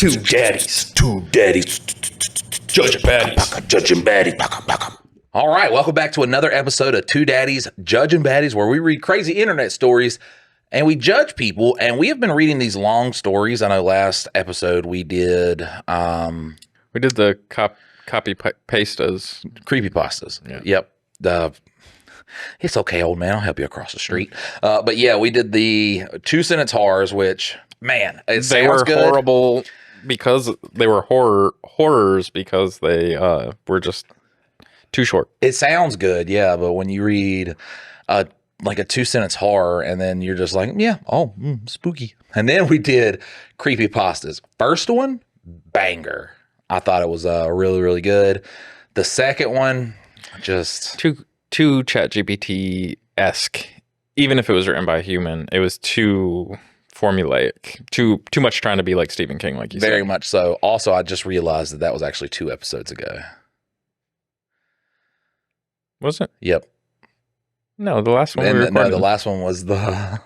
Two daddies. Judging baddies. All right, welcome back to another episode of Two Daddies Judging Baddies, where we read crazy internet stories and we judge people. And we have been reading these long stories. I know last episode we did the copy pastas, creepypastas. Yeah. Yep. It's okay, old man. I'll help you across the street. But yeah, we did the 2-sentence horrors, which, man, they were good. horrible because they were horrors because they were just too short. It sounds good, yeah, but when you read like a 2-sentence horror and then you're just like, yeah, spooky. And then we did creepypastas. First one, banger. I thought it was really, really good. The second one, just too ChatGPT-esque. Even if it was written by a human, it was too formulaic, too much trying to be like Stephen King, like you said. Very much so. Also, I just realized that was actually 2 episodes ago. Was it? Yep. No, the last one No, the last one was the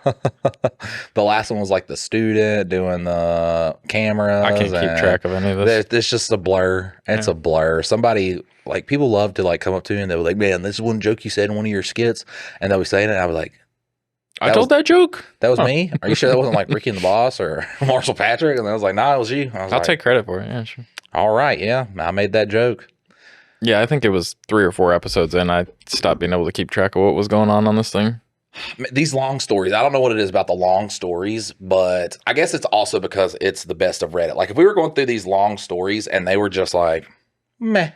last one was like the student doing the cameras. I can't keep track of any of this. It's just a blur. It's a blur. Somebody, like, people love to like come up to me and they were like, man, this is one joke you said in one of your skits. And they were saying it. And I was like, I told that joke? That was me? Are you sure that wasn't like Ricky and the Boss or Marshall Patrick? And I was like, nah, it was you. I'll take credit for it. Yeah, sure. All right. Yeah. I made that joke. Yeah, I think it was 3 or 4 episodes in. I stopped being able to keep track of what was going on this thing. These long stories, I don't know what it is about the long stories, but I guess it's also because it's the best of Reddit. Like, if we were going through these long stories and they were just like, meh,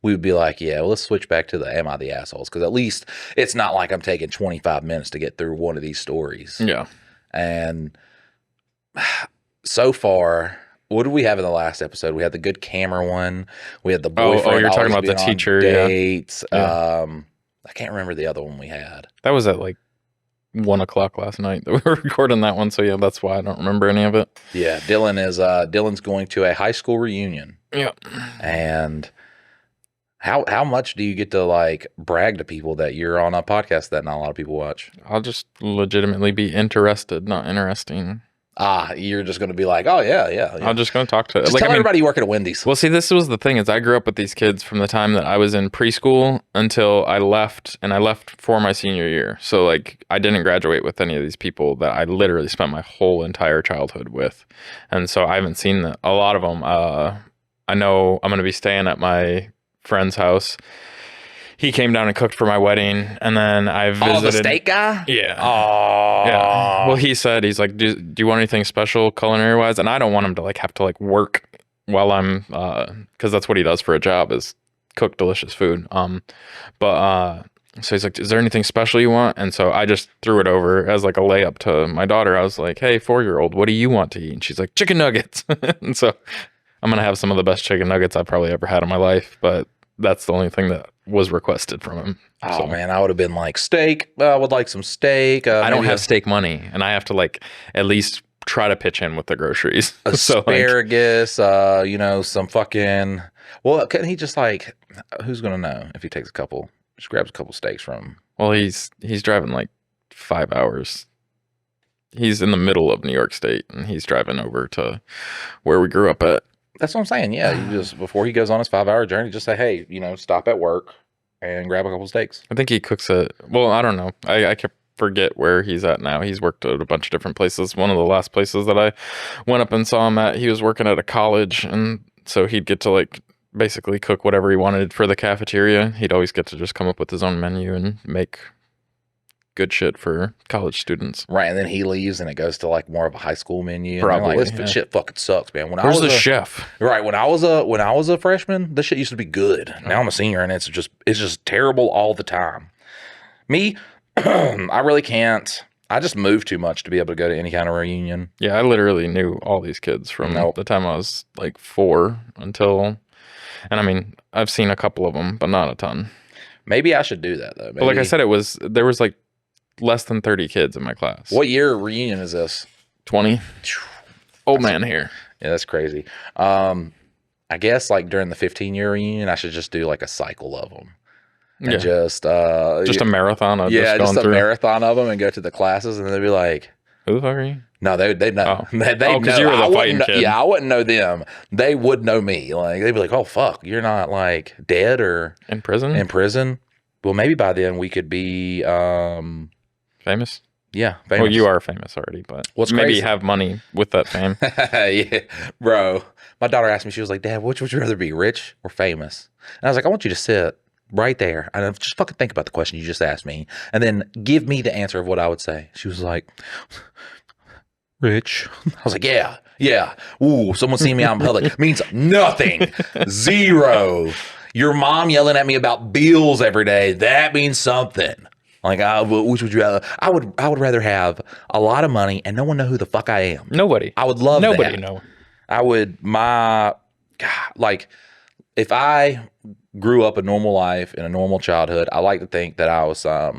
we would be like, yeah, well, let's switch back to the Am I the Assholes? Because at least it's not like I'm taking 25 minutes to get through one of these stories. Yeah. And so far, what did we have in the last episode? We had the good camera one. We had the boyfriend. Oh, you're talking about the teacher. Dates. Yeah. I can't remember the other one we had. That was at like 1:00 last night that we were recording that one. So yeah, that's why I don't remember any of it. Yeah, Dylan's going to a high school reunion. Yeah. And how much do you get to like brag to people that you're on a podcast that not a lot of people watch? I'll just legitimately be interested, not interesting. You're just going to be like, oh, yeah. I'm just going to talk to... Just tell everybody you work at a Wendy's. Well, see, this was the thing, is I grew up with these kids from the time that I was in preschool until I left, and I left for my senior year. So, like, I didn't graduate with any of these people that I literally spent my whole entire childhood with. And so I haven't seen a lot of them. I know I'm going to be staying at my friend's house. He came down and cooked for my wedding, and then I visited... Oh, the steak guy? Yeah. Oh. Yeah. Well, he's like, do you want anything special culinary-wise? And I don't want him to, like, have to, like, work while I'm... Because that's what he does for a job, is cook delicious food. So he's like, is there anything special you want? And so I just threw it over as, like, a layup to my daughter. I was like, hey, 4-year-old, what do you want to eat? And she's like, chicken nuggets. And so I'm going to have some of the best chicken nuggets I've probably ever had in my life, but that's the only thing that was requested from him. Oh, man, I would have been like, steak. I would like some steak. I don't have steak money, and I have to, like, at least try to pitch in with the groceries. Asparagus, some fucking... Well, couldn't he just, like... Who's going to know if he takes a couple? Just grabs a couple steaks from him. Well, he's driving, like, 5 hours. He's in the middle of New York State, and he's driving over to where we grew up at. That's what I'm saying. Yeah, you just, before he goes on his 5-hour journey, just say, hey, stop at work and grab a couple steaks. I think he cooks it. Well, I don't know. I can forget where he's at now. He's worked at a bunch of different places. One of the last places that I went up and saw him at, he was working at a college, and so he'd get to, like, basically cook whatever he wanted for the cafeteria. He'd always get to just come up with his own menu and make good shit for college students. Right, and then he leaves and it goes to like more of a high school menu. Probably. Like, this shit fucking sucks, man. Where's the chef? Right, when I was a freshman, this shit used to be good. Now I'm a senior and it's just terrible all the time. Me, I really can't. I just moved too much to be able to go to any kind of reunion. Yeah, I literally knew all these kids from the time I was like 4 until, and I mean, I've seen a couple of them, but not a ton. Maybe I should do that though. Maybe. But like I said, there was like less than 30 kids in my class. What year reunion is this? 20. Old man here. Yeah, that's crazy. I guess like during the 15-year reunion, I should just do like a cycle of them. And just a marathon of just a marathon of them and go to the classes and they'd be like, Who the fuck are you? No, they know. Oh. They Because know. you were the I fighting wouldn't, kid. yeah, I wouldn't know them. They would know me. Like they'd be like, "Oh fuck, you're not like dead or In prison? in prison." Well, maybe by then we could be, Famous? yeah, famous. Well, you are famous already, but What's maybe crazy? have money with that fame. Yeah, bro. My daughter asked me, she was like, "Dad, which would you rather be, rich or famous?" And I was like, "I want you to sit right there and just fucking think about the question you just asked me, and then give me the answer of what I would say." She was like, "Rich." I was like, "Yeah, yeah." Ooh, someone seeing me out in public means nothing. Zero. Your mom yelling at me about bills every day, that means something. Like, which would you rather? I would rather have a lot of money and no one know who the fuck I am. Nobody. I would love Nobody that. know. I would, God, like, if I grew up a normal life in a normal childhood, I like to think that I was, a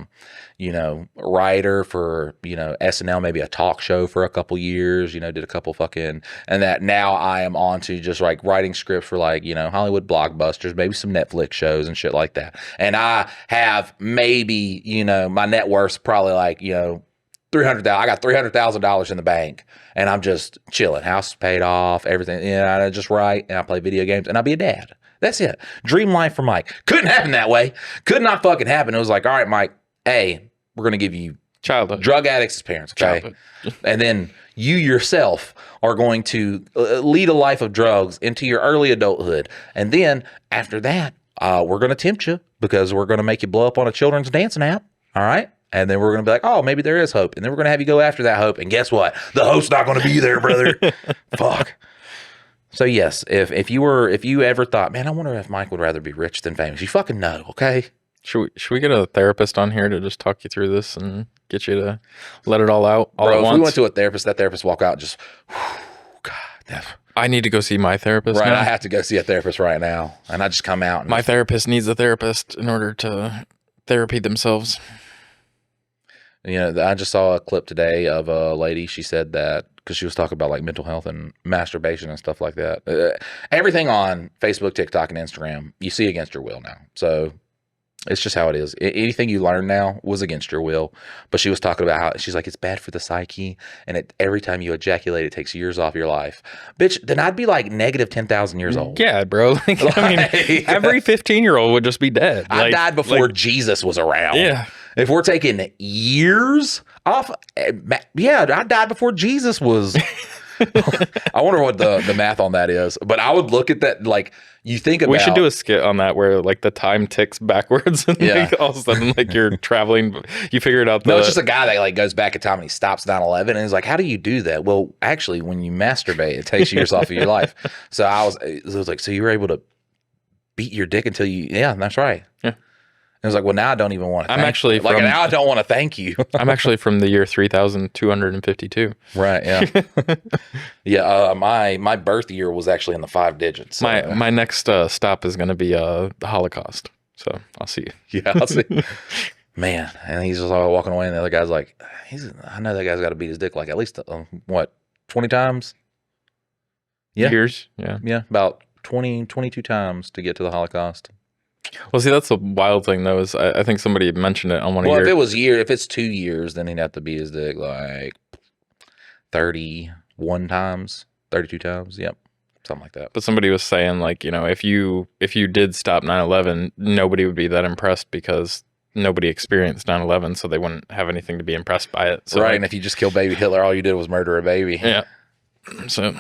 writer for, SNL, maybe a talk show for a couple years, did a couple fucking, and that now I am on to just like writing scripts for like, Hollywood blockbusters, maybe some Netflix shows and shit like that. And I have maybe, my net worth's probably like, 300,000. I got $300,000 in the bank, and I'm just chilling. House is paid off, everything. I just write and I play video games, and I'll be a dad. That's it. Dream life for Mike. Couldn't happen that way. Could not fucking happen. It was like, all right, Mike. A, we're gonna give you Childhood. drug addicts as parents, okay? Childhood. And then you yourself are going to lead a life of drugs into your early adulthood, and then after that, we're gonna tempt you because we're gonna make you blow up on a children's dancing app. All right. And then we're going to be like, oh, maybe there is hope. And then we're going to have you go after that hope. And guess what? The hope's not going to be there, brother. Fuck. So yes, if you ever thought, man, I wonder if Mike would rather be rich than famous, you fucking know, okay? Should we get a therapist on here to just talk you through this and get you to let it all out all Bro, at if once? we went to a therapist, that therapist walk out and just, God. I need to go see my therapist Right, now. I have to go see a therapist right now. And I just come out. And My therapist needs a therapist in order to therapy themselves. I just saw a clip today of a lady. She said that because she was talking about like mental health and masturbation and stuff like that. Everything on Facebook, TikTok, and Instagram, you see against your will now. So it's just how it is. Anything you learn now was against your will. But she was talking about how she's like, it's bad for the psyche. And every time you ejaculate, it takes years off your life. Bitch, then I'd be like negative 10,000 years old. Yeah, bro. I mean, every 15-year-old would just be dead. I died before Jesus was around. Yeah. If we're taking years off, yeah, I died before Jesus was. I wonder what the math on that is. But I would look at that, like, you think about. We should do a skit on that where, like, the time ticks backwards and like, all of a sudden, like, you're traveling. You figured out No, it's just a guy that, like, goes back in time and he stops 9/11 and he's like, how do you do that? Well, actually, when you masturbate, it takes years off of your life. So I was like, so you were able to beat your dick until you, yeah, that's right. Yeah. It was like, well, now I don't even want to. I'm actually like now I don't want to thank you. I'm actually from the year 3252. Right. Yeah. Yeah. My birth year was actually in the 5 digits. So. My next stop is going to be the Holocaust. So I'll see you. Yeah, I'll see. Man, and he's just all walking away, and the other guy's like, I know that guy's got to beat his dick like at least 20 times. Yeah. Years. Yeah. Yeah, about 22 times to get to the Holocaust. Well, see, that's the wild thing, though, is I think somebody mentioned it on one of your... if it's 2 years, then he'd have to beat his dick like 31 times, 32 times. Yep. Something like that. But somebody was saying, like, if you did stop 9/11, nobody would be that impressed because nobody experienced 9/11, so they wouldn't have anything to be impressed by it. So, right, and if you just killed baby Hitler, all you did was murder a baby. Yeah. So...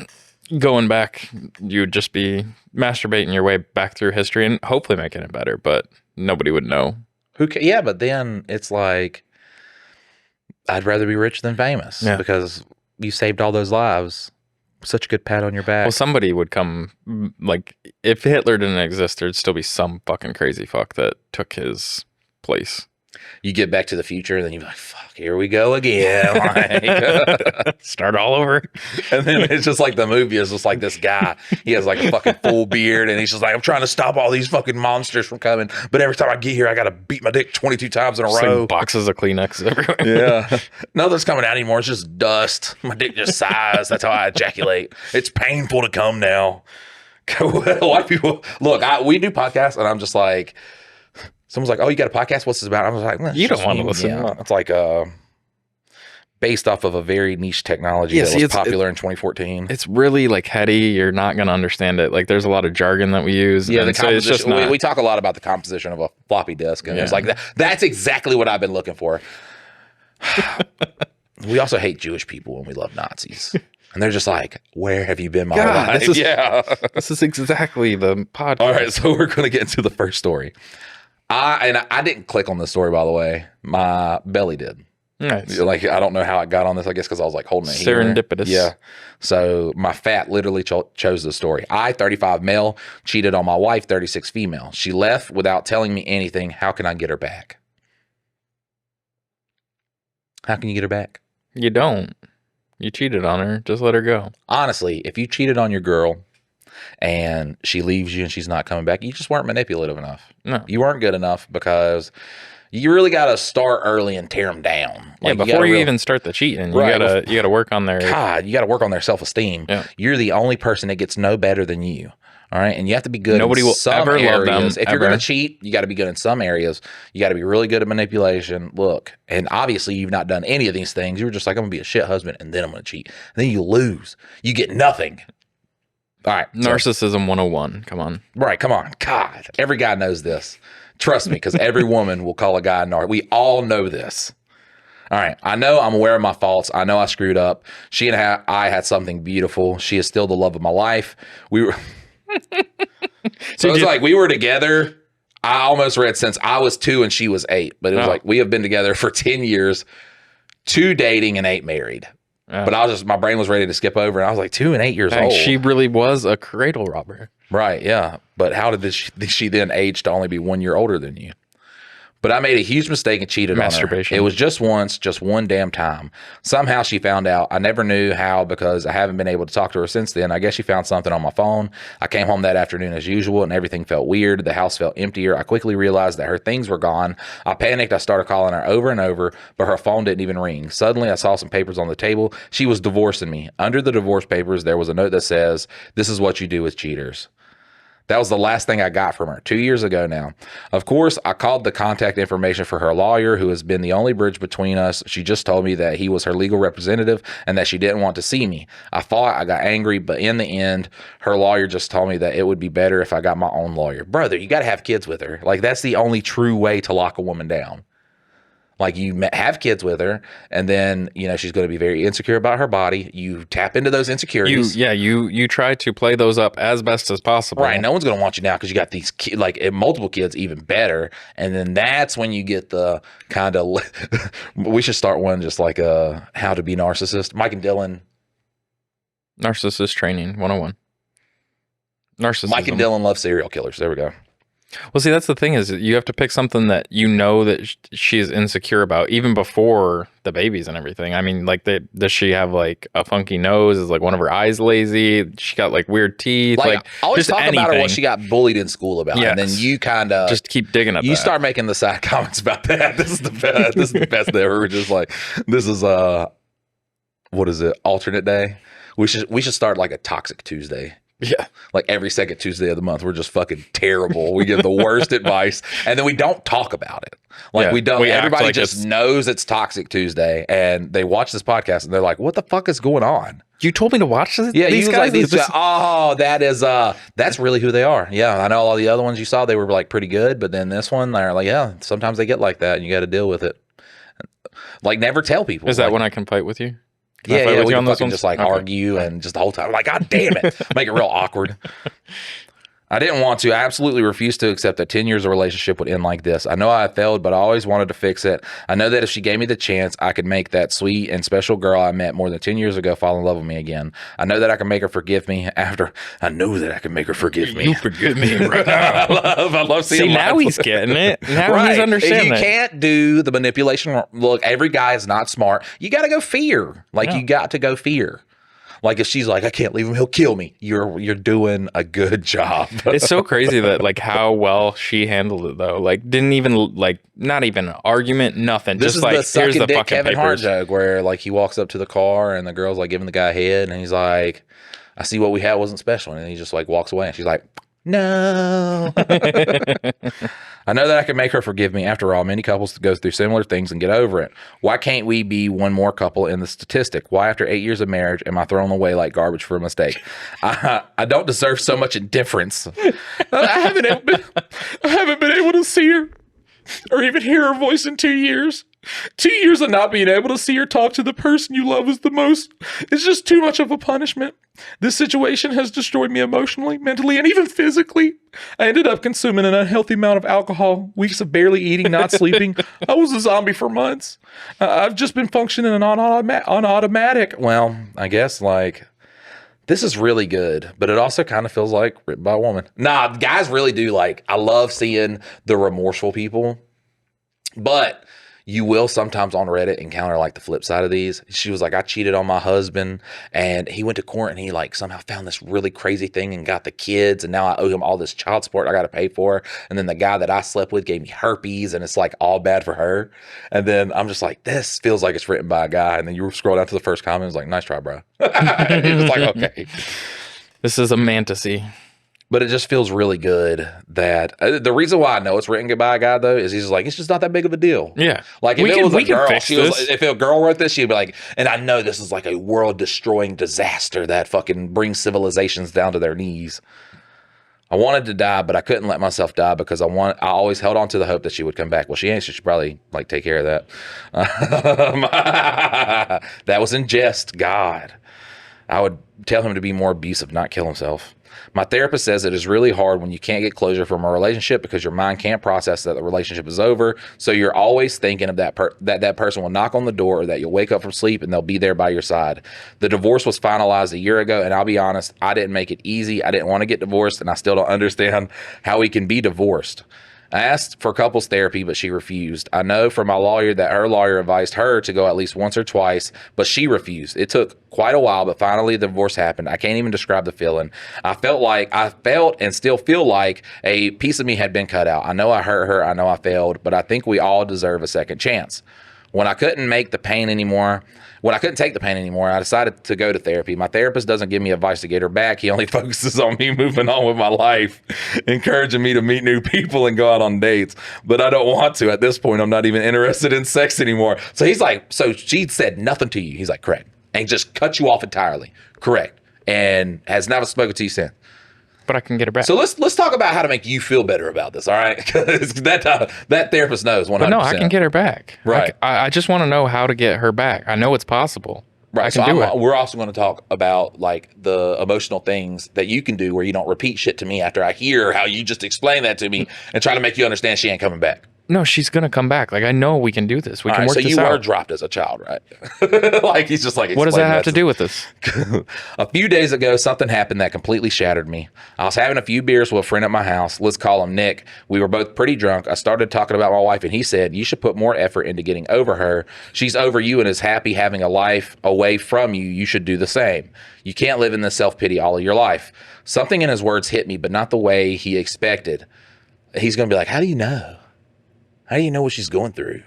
going back, you would just be masturbating your way back through history and hopefully making it better, but nobody would know. Yeah, but then it's like, I'd rather be rich than famous because you saved all those lives. Such a good pat on your back. Well, somebody would come, like, if Hitler didn't exist, there'd still be some fucking crazy fuck that took his place. You get Back to the Future, and then you're like, fuck, here we go again. Like, start all over. And then it's just like the movie is just like this guy. He has like a fucking full beard, and he's just like, I'm trying to stop all these fucking monsters from coming. But every time I get here, I got to beat my dick 22 times in a row. Like boxes of Kleenex everywhere. Yeah. Nothing's coming out anymore. It's just dust. My dick just sighs. That's how I ejaculate. It's painful to come now. A lot of people, look, we do podcasts, and I'm just like, someone's like, oh, you got a podcast? What's this about? I was like, you don't want to listen. Yeah. It's like based off of a very niche technology that was popular in 2014. It's really like heady. You're not going to understand it. Like there's a lot of jargon that we use. Yeah, the so it's just composition. We talk a lot about the composition of a floppy disk, and it's like that's exactly what I've been looking for. We also hate Jewish people and we love Nazis. And they're just like, where have you been my life? This is exactly the podcast. All right, so we're going to get into the first story. I didn't click on this story, by the way. My belly did. Nice. Like, I don't know how I got on this, I guess because I was like holding it here. Serendipitous. Yeah. So my fat literally chose the story. I, 35 male, cheated on my wife, 36 female. She left without telling me anything. How can I get her back? How can you get her back? You don't. You cheated on her. Just let her go. Honestly, if you cheated on your girl and she leaves you and she's not coming back, you just weren't manipulative enough. No. You weren't good enough because you really got to start early and tear them down. Like, yeah, before you even start the cheating, you gotta work on their you got to work on their self-esteem. Yeah. You're the only person that gets no better than you. All right, and you have to be good. Nobody will ever love them. If you're going to cheat, you got to be good in some areas. You got to be really good at manipulation. Look, and obviously you've not done any of these things. You were just like, I'm going to be a shit husband, and then I'm going to cheat. And then you lose. You get nothing. All right, narcissism 101. Come on. Right, come on. God, every guy knows this. Trust me, because every woman will call a guy a narc. We all know this. All right, I know I'm aware of my faults. I know I screwed up. She and I had something beautiful. She is still the love of my life. We were... So it's like we were together. I almost read since I was 2 and she was 8, but it was like we have been together for 10 years, 2 dating and 8 married. But my brain was ready to skip over, and I was like 2 and 8 years old. She really was a cradle robber, right? Yeah, but how did she then age to only be 1 year older than you? But I made a huge mistake and cheated on her. It was just once, just one damn time. Somehow she found out. I never knew how because I haven't been able to talk to her since then. I guess she found something on my phone. I came home that afternoon as usual and everything felt weird. The house felt emptier. I quickly realized that her things were gone. I panicked. I started calling her over and over, but her phone didn't even ring. Suddenly I saw some papers on the table. She was divorcing me. Under the divorce papers, there was a note that says, "This is what you do with cheaters." That was the last thing I got from her 2 years ago now. Of course, I called the contact information for her lawyer, who has been the only bridge between us. She just told me that he was her legal representative and that she didn't want to see me. I thought, I got angry, but in the end, her lawyer just told me that it would be better if I got my own lawyer. Brother, you got to have kids with her. Like, that's the only true way to lock a woman down. Like, you have kids with her, and then, she's going to be very insecure about her body. You tap into those insecurities. You try to play those up as best as possible. Right. No one's going to want you now because you got these multiple kids, even better. And then that's when you get the kind of, we should start one just like how to be narcissist. Mike and Dylan. Narcissist training 101. Narcissism. Mike and Dylan love serial killers. There we go. Well, see, that's the thing is you have to pick something that you know that she's insecure about even before the babies and everything. I mean, like, does she have like a funky nose? Is like one of her eyes lazy? She got like weird teeth? Like always talk about her what she got bullied in school about. Yes. And then you kind of just keep digging at that. You start making the side comments about that. This is the best. This is the best ever. We're just like, this is what is it? Alternate day. We should start like a Toxic Tuesday. Yeah. Like every second Tuesday of the month, we're just fucking terrible. We give the worst advice and then we don't talk about it. Like we don't, everybody like just knows it's Toxic Tuesday and they watch this podcast and they're like, what the fuck is going on? You told me to watch this? Yeah, these guys. Oh, that's really who they are. Yeah, I know all the other ones you saw, they were like pretty good. But then this one, they're like, yeah, sometimes they get like that and you got to deal with it. Like never tell people. Is that when I can fight with you? We can fucking just like argue and just the whole time. Like, God damn it. Make it real awkward. I didn't want to. I absolutely refused to accept that 10 years of relationship would end like this. I know I failed, but I always wanted to fix it. I know that if she gave me the chance, I could make that sweet and special girl I met more than 10 years ago fall in love with me again. I know that I can make her forgive me after. I know that I can make her forgive me. You forgive me right now. I love seeing. See, now he's getting it. Now he's understanding. You can't do the manipulation. Look, every guy is not smart. You got to go fear. You got to go fear. Like if she's like, I can't leave him, he'll kill me. You're doing a good job. It's so crazy that like how well she handled it though. Like didn't even like not even an argument, nothing. This just is like the here's the dick fucking Kevin Hart papers. joke where like he walks up to the car and the girl's like giving the guy head and he's like, I see what we had wasn't special, and then he just like walks away and she's like, No. I know that I can make her forgive me. After all, many couples go through similar things and get over it. Why can't we be one more couple in the statistic? Why, after 8 years of marriage, am I thrown away like garbage for a mistake? I don't deserve so much indifference. I haven't been able to see her or even hear her voice in 2 years. 2 years of not being able to see or talk to the person you love is the most. It's just too much of a punishment. This situation has destroyed me emotionally, mentally, and even physically. I ended up consuming an unhealthy amount of alcohol, weeks of barely eating, not sleeping. I was a zombie for months. I've just been functioning on automatic. Well, I guess like this is really good, but it also kind of feels like written by a woman. Nah, guys really do like, I love seeing the remorseful people, but you will sometimes on Reddit encounter like the flip side of these. She was like, I cheated on my husband and he went to court and he like somehow found this really crazy thing and got the kids. And now I owe him all this child support I got to pay for. And then the guy that I slept with gave me herpes and it's like all bad for her. And then I'm just like, this feels like it's written by a guy. And then you scroll down to the first comment. It's like, nice try, bro. It's like, okay. This is a fantasy. But it just feels really good that the reason why I know it's written by a guy though is he's like, it's just not that big of a deal. Yeah. Like if it was a girl, if a girl wrote this, she'd be like, and I know this is like a world destroying disaster that fucking brings civilizations down to their knees. I wanted to die, but I couldn't let myself die because I always held on to the hope that she would come back. Well, she ain't, so she should probably like take care of that. That was in jest. God, I would tell him to be more abusive, not kill himself. My therapist says it is really hard when you can't get closure from a relationship because your mind can't process that the relationship is over. So you're always thinking of that person will knock on the door or that you'll wake up from sleep and they'll be there by your side. The divorce was finalized a year ago, and I'll be honest, I didn't make it easy. I didn't want to get divorced, and I still don't understand how we can be divorced. I asked for couples therapy, but she refused. I know from my lawyer that her lawyer advised her to go at least once or twice, but she refused. It took quite a while, but finally the divorce happened. I can't even describe the feeling. I felt and still feel like a piece of me had been cut out. I know I hurt her. I know I failed, but I think we all deserve a second chance. When I couldn't take the pain anymore, I decided to go to therapy. My therapist doesn't give me advice to get her back. He only focuses on me moving on with my life, encouraging me to meet new people and go out on dates. But I don't want to. At this point, I'm not even interested in sex anymore. So he's like, so she said nothing to you. He's like, correct. And just cut you off entirely. Correct. And has never spoken to you since. But I can get her back. So let's talk about how to make you feel better about this, all right? Because that therapist knows 100%. But no, I can get her back. Right. I just want to know how to get her back. I know it's possible. Right. I can do it. We're also going to talk about like the emotional things that you can do where you don't repeat shit to me after I hear how you just explain that to me and try to make you understand she ain't coming back. No, she's going to come back. Like, I know we can do this. We can work this out. So you were dropped as a child, right? Like, he's just like, what does that have to do with this? A few days ago, something happened that completely shattered me. I was having a few beers with a friend at my house. Let's call him Nick. We were both pretty drunk. I started talking about my wife, and he said, you should put more effort into getting over her. She's over you and is happy having a life away from you. You should do the same. You can't live in this self-pity all of your life. Something in his words hit me, but not the way he expected. He's going to be like, how do you know? How do you know what she's going through?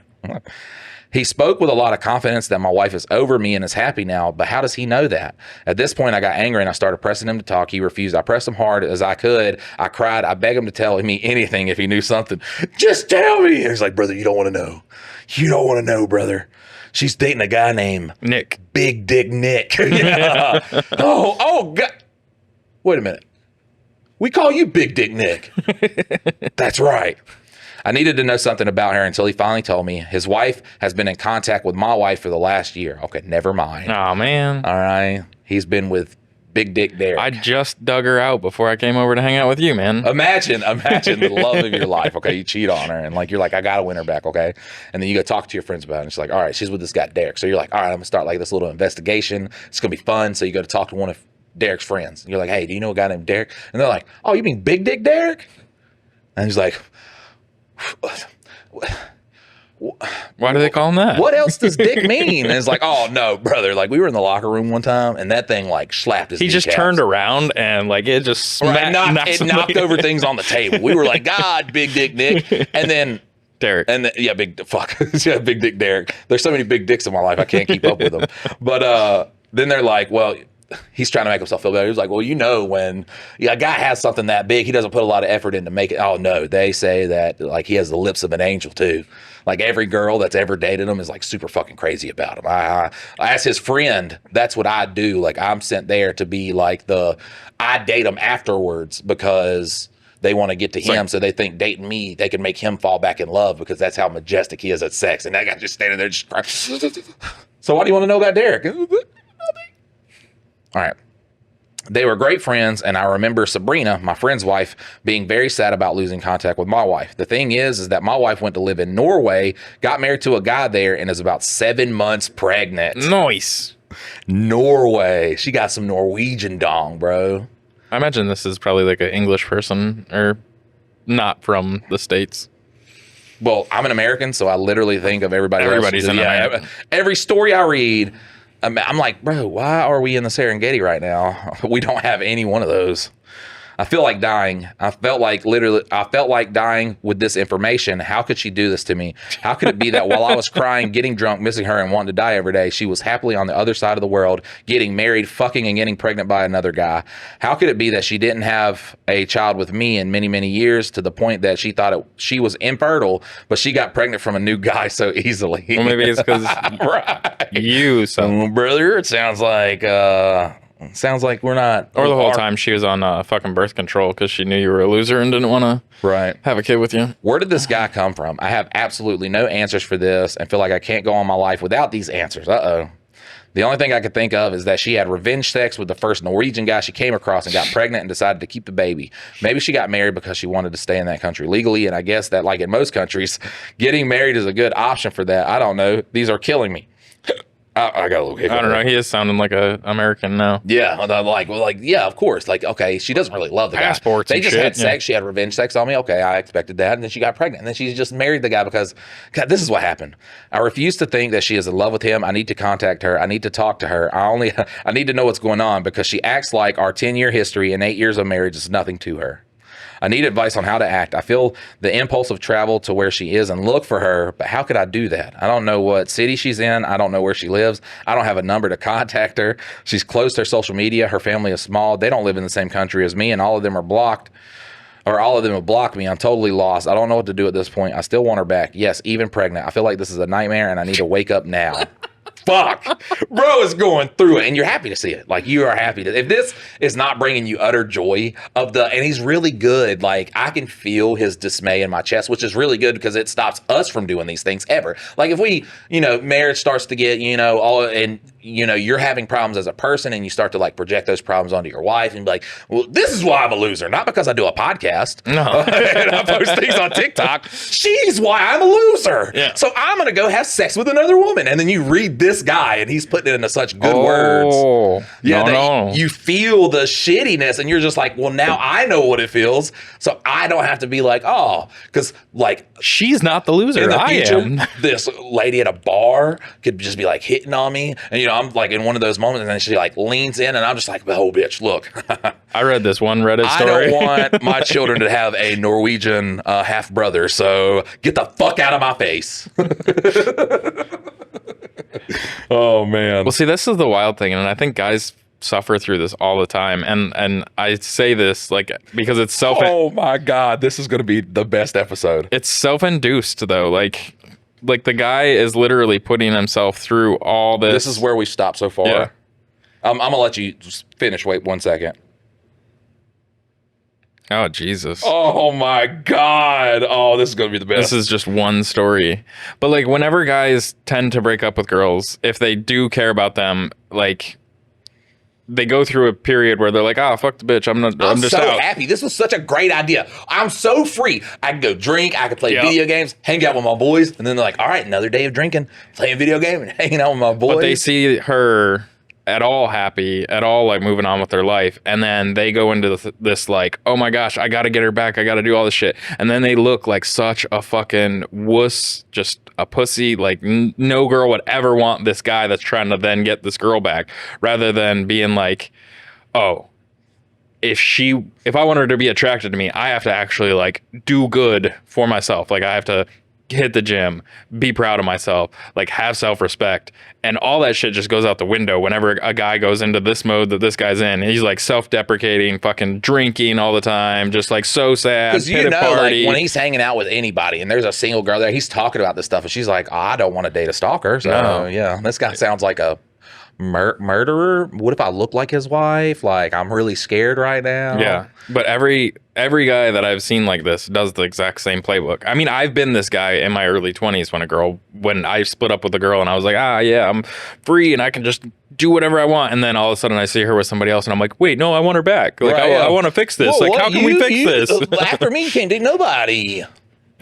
He spoke with a lot of confidence that my wife is over me and is happy now, but how does he know that? At this point, I got angry and I started pressing him to talk. He refused. I pressed him hard as I could. I cried. I begged him to tell me anything if he knew something. Just tell me. And he's like, brother, you don't want to know. You don't want to know, brother. She's dating a guy named Nick. Big Dick Nick. Yeah. Oh, God. Wait a minute. We call you Big Dick Nick. That's right. I needed to know something about her until he finally told me. His wife has been in contact with my wife for the last year. Okay, never mind. Oh, man. All right. He's been with Big Dick Derek. I just dug her out before I came over to hang out with you, man. Imagine the love of your life, okay? You cheat on her, and like you're like, I got to win her back, okay? And then you go talk to your friends about it, and she's like, all right, she's with this guy, Derek. So you're like, all right, I'm going to start like this little investigation. It's going to be fun. So you go to talk to one of Derek's friends. And you're like, hey, do you know a guy named Derek? And they're like, oh, you mean Big Dick Derek? And he's like, why do they call him that? What else does dick mean? And it's like, oh no, brother. Like we were in the locker room one time and that thing like slapped his He just turned around and like it just it knocked over things on the table. We were like, God, Big Dick Nick. And then Derek. And yeah, Big Dick Derek. There's so many big dicks in my life I can't keep up with them. But then they're like, well, he's trying to make himself feel better. He was like, well, when a guy has something that big, he doesn't put a lot of effort in to make it. Oh no, they say that like he has the lips of an angel too. Like every girl that's ever dated him is like super fucking crazy about him. As his friend, that's what I do. Like I'm sent there to be like I date him afterwards because they want to get to him, so they think dating me, they can make him fall back in love because that's how majestic he is at sex. And that guy just standing there just crying. So what do you want to know about Derek? All right. They were great friends, and I remember Sabrina, my friend's wife, being very sad about losing contact with my wife. The thing is that my wife went to live in Norway, got married to a guy there, and is about 7 months pregnant. Nice. Norway. She got some Norwegian dong, bro. I imagine this is probably like an English person or not from the States. Well, I'm an American, so I literally think of Everybody's an American. Every story I read, I'm like, bro, why are we in the Serengeti right now? We don't have any one of those. I feel like dying. I felt like dying with this information. How could she do this to me? How could it be that while I was crying, getting drunk, missing her, and wanting to die every day, she was happily on the other side of the world, getting married, fucking, and getting pregnant by another guy? How could it be that she didn't have a child with me in many, many years, to the point that she thought she was infertile, but she got pregnant from a new guy so easily? Well, maybe it's because right. Brother, it sounds like we're not. Or the whole time she was on fucking birth control because she knew you were a loser and didn't want to have a kid with you. Where did this guy come from? I have absolutely no answers for this and feel like I can't go on my life without these answers. The only thing I could think of is that she had revenge sex with the first Norwegian guy she came across and got pregnant and decided to keep the baby. Maybe she got married because she wanted to stay in that country legally, and I guess that, like in most countries, getting married is a good option for that. I don't know. These are killing me. I got a little hiccup. I don't know. He is sounding like a American now. Yeah, yeah, of course. Like, okay, she doesn't really love the passports. They just had sex. She had revenge sex on me. Okay, I expected that, and then she got pregnant, and then she just married the guy because, God, this is what happened. I refuse to think that she is in love with him. I need to contact her. I need to talk to her. I need to know what's going on because she acts like our 10-year history and 8 years of marriage is nothing to her. I need advice on how to act. I feel the impulse of travel to where she is and look for her, but how could I do that? I don't know what city she's in. I don't know where she lives. I don't have a number to contact her. She's closed her social media. Her family is small. They don't live in the same country as me, and all of them are blocked, or all of them have blocked me. I'm totally lost. I don't know what to do at this point. I still want her back. Yes, even pregnant. I feel like this is a nightmare, and I need to wake up now. Fuck, bro is going through it, and you're happy to see it. Like, you are happy to. If this is not bringing you utter joy and he's really good. Like, I can feel his dismay in my chest, which is really good because it stops us from doing these things ever. Like, if we, marriage starts to get, you're having problems as a person, and you start to like project those problems onto your wife and be like, well, this is why I'm a loser, not because I do a podcast. No, and I post things on TikTok. She's why I'm a loser. Yeah. So I'm gonna go have sex with another woman, and then you read this guy, and he's putting it into such good words. Yeah, you feel the shittiness, and you're just like, well, now I know what it feels, so I don't have to be like, oh, because like she's not the loser. In the I future, am. This lady at a bar could just be like hitting on me, and I'm like in one of those moments, and then she like leans in, and I'm just like, oh, bitch, look. I read this one Reddit story. I don't want my children to have a Norwegian half brother, so get the fuck out of my face. Oh man. Well, see, this is the wild thing, and I think guys suffer through this all the time, and I say this like because it's oh my God, this is going to be the best episode. It's self-induced though, like the guy is literally putting himself through all this. This is where we stop so far. Yeah. I'm gonna let you finish. Wait 1 second. Oh Jesus. Oh my God. Oh, this is gonna be the best. This is just one story. But like whenever guys tend to break up with girls, if they do care about them, like they go through a period where they're like, oh, fuck the bitch. I'm just so out. happy. This was such a great idea. I'm so free. I can go drink. I can play video games, hang out with my boys. And then they're like, all right, another day of drinking, playing video game and hanging out with my boys. But they see her at all happy, at all like moving on with their life. And then they go into this like, oh my gosh, I got to get her back. I got to do all this shit. And then they look like such a fucking wuss, just a pussy. Like no girl would ever want this guy that's trying to then get this girl back, rather than being like, oh, if I want her to be attracted to me, I have to actually like do good for myself. Like I have to hit the gym, be proud of myself, like have self-respect, and all that shit just goes out the window whenever a guy goes into this mode that this guy's in. He's like self-deprecating, fucking drinking all the time, just like so sad, Because pity party. like when he's hanging out with anybody and there's a single girl there, he's talking about this stuff, and she's like, oh, I don't want to date a stalker. So No. yeah, this guy sounds like a murderer. What if I look like his wife? Like, I'm really scared right now. Yeah, but every guy that I've seen like this does the exact same playbook. I mean, I've been this guy in my early 20s when I split up with a girl and I was like, yeah, I'm free and I can just do whatever I want. And then all of a sudden I see her with somebody else and I'm like, wait, no, I want her back. Like, Right, I want to fix this. Whoa, like, how can we fix this? After me, you can't date nobody.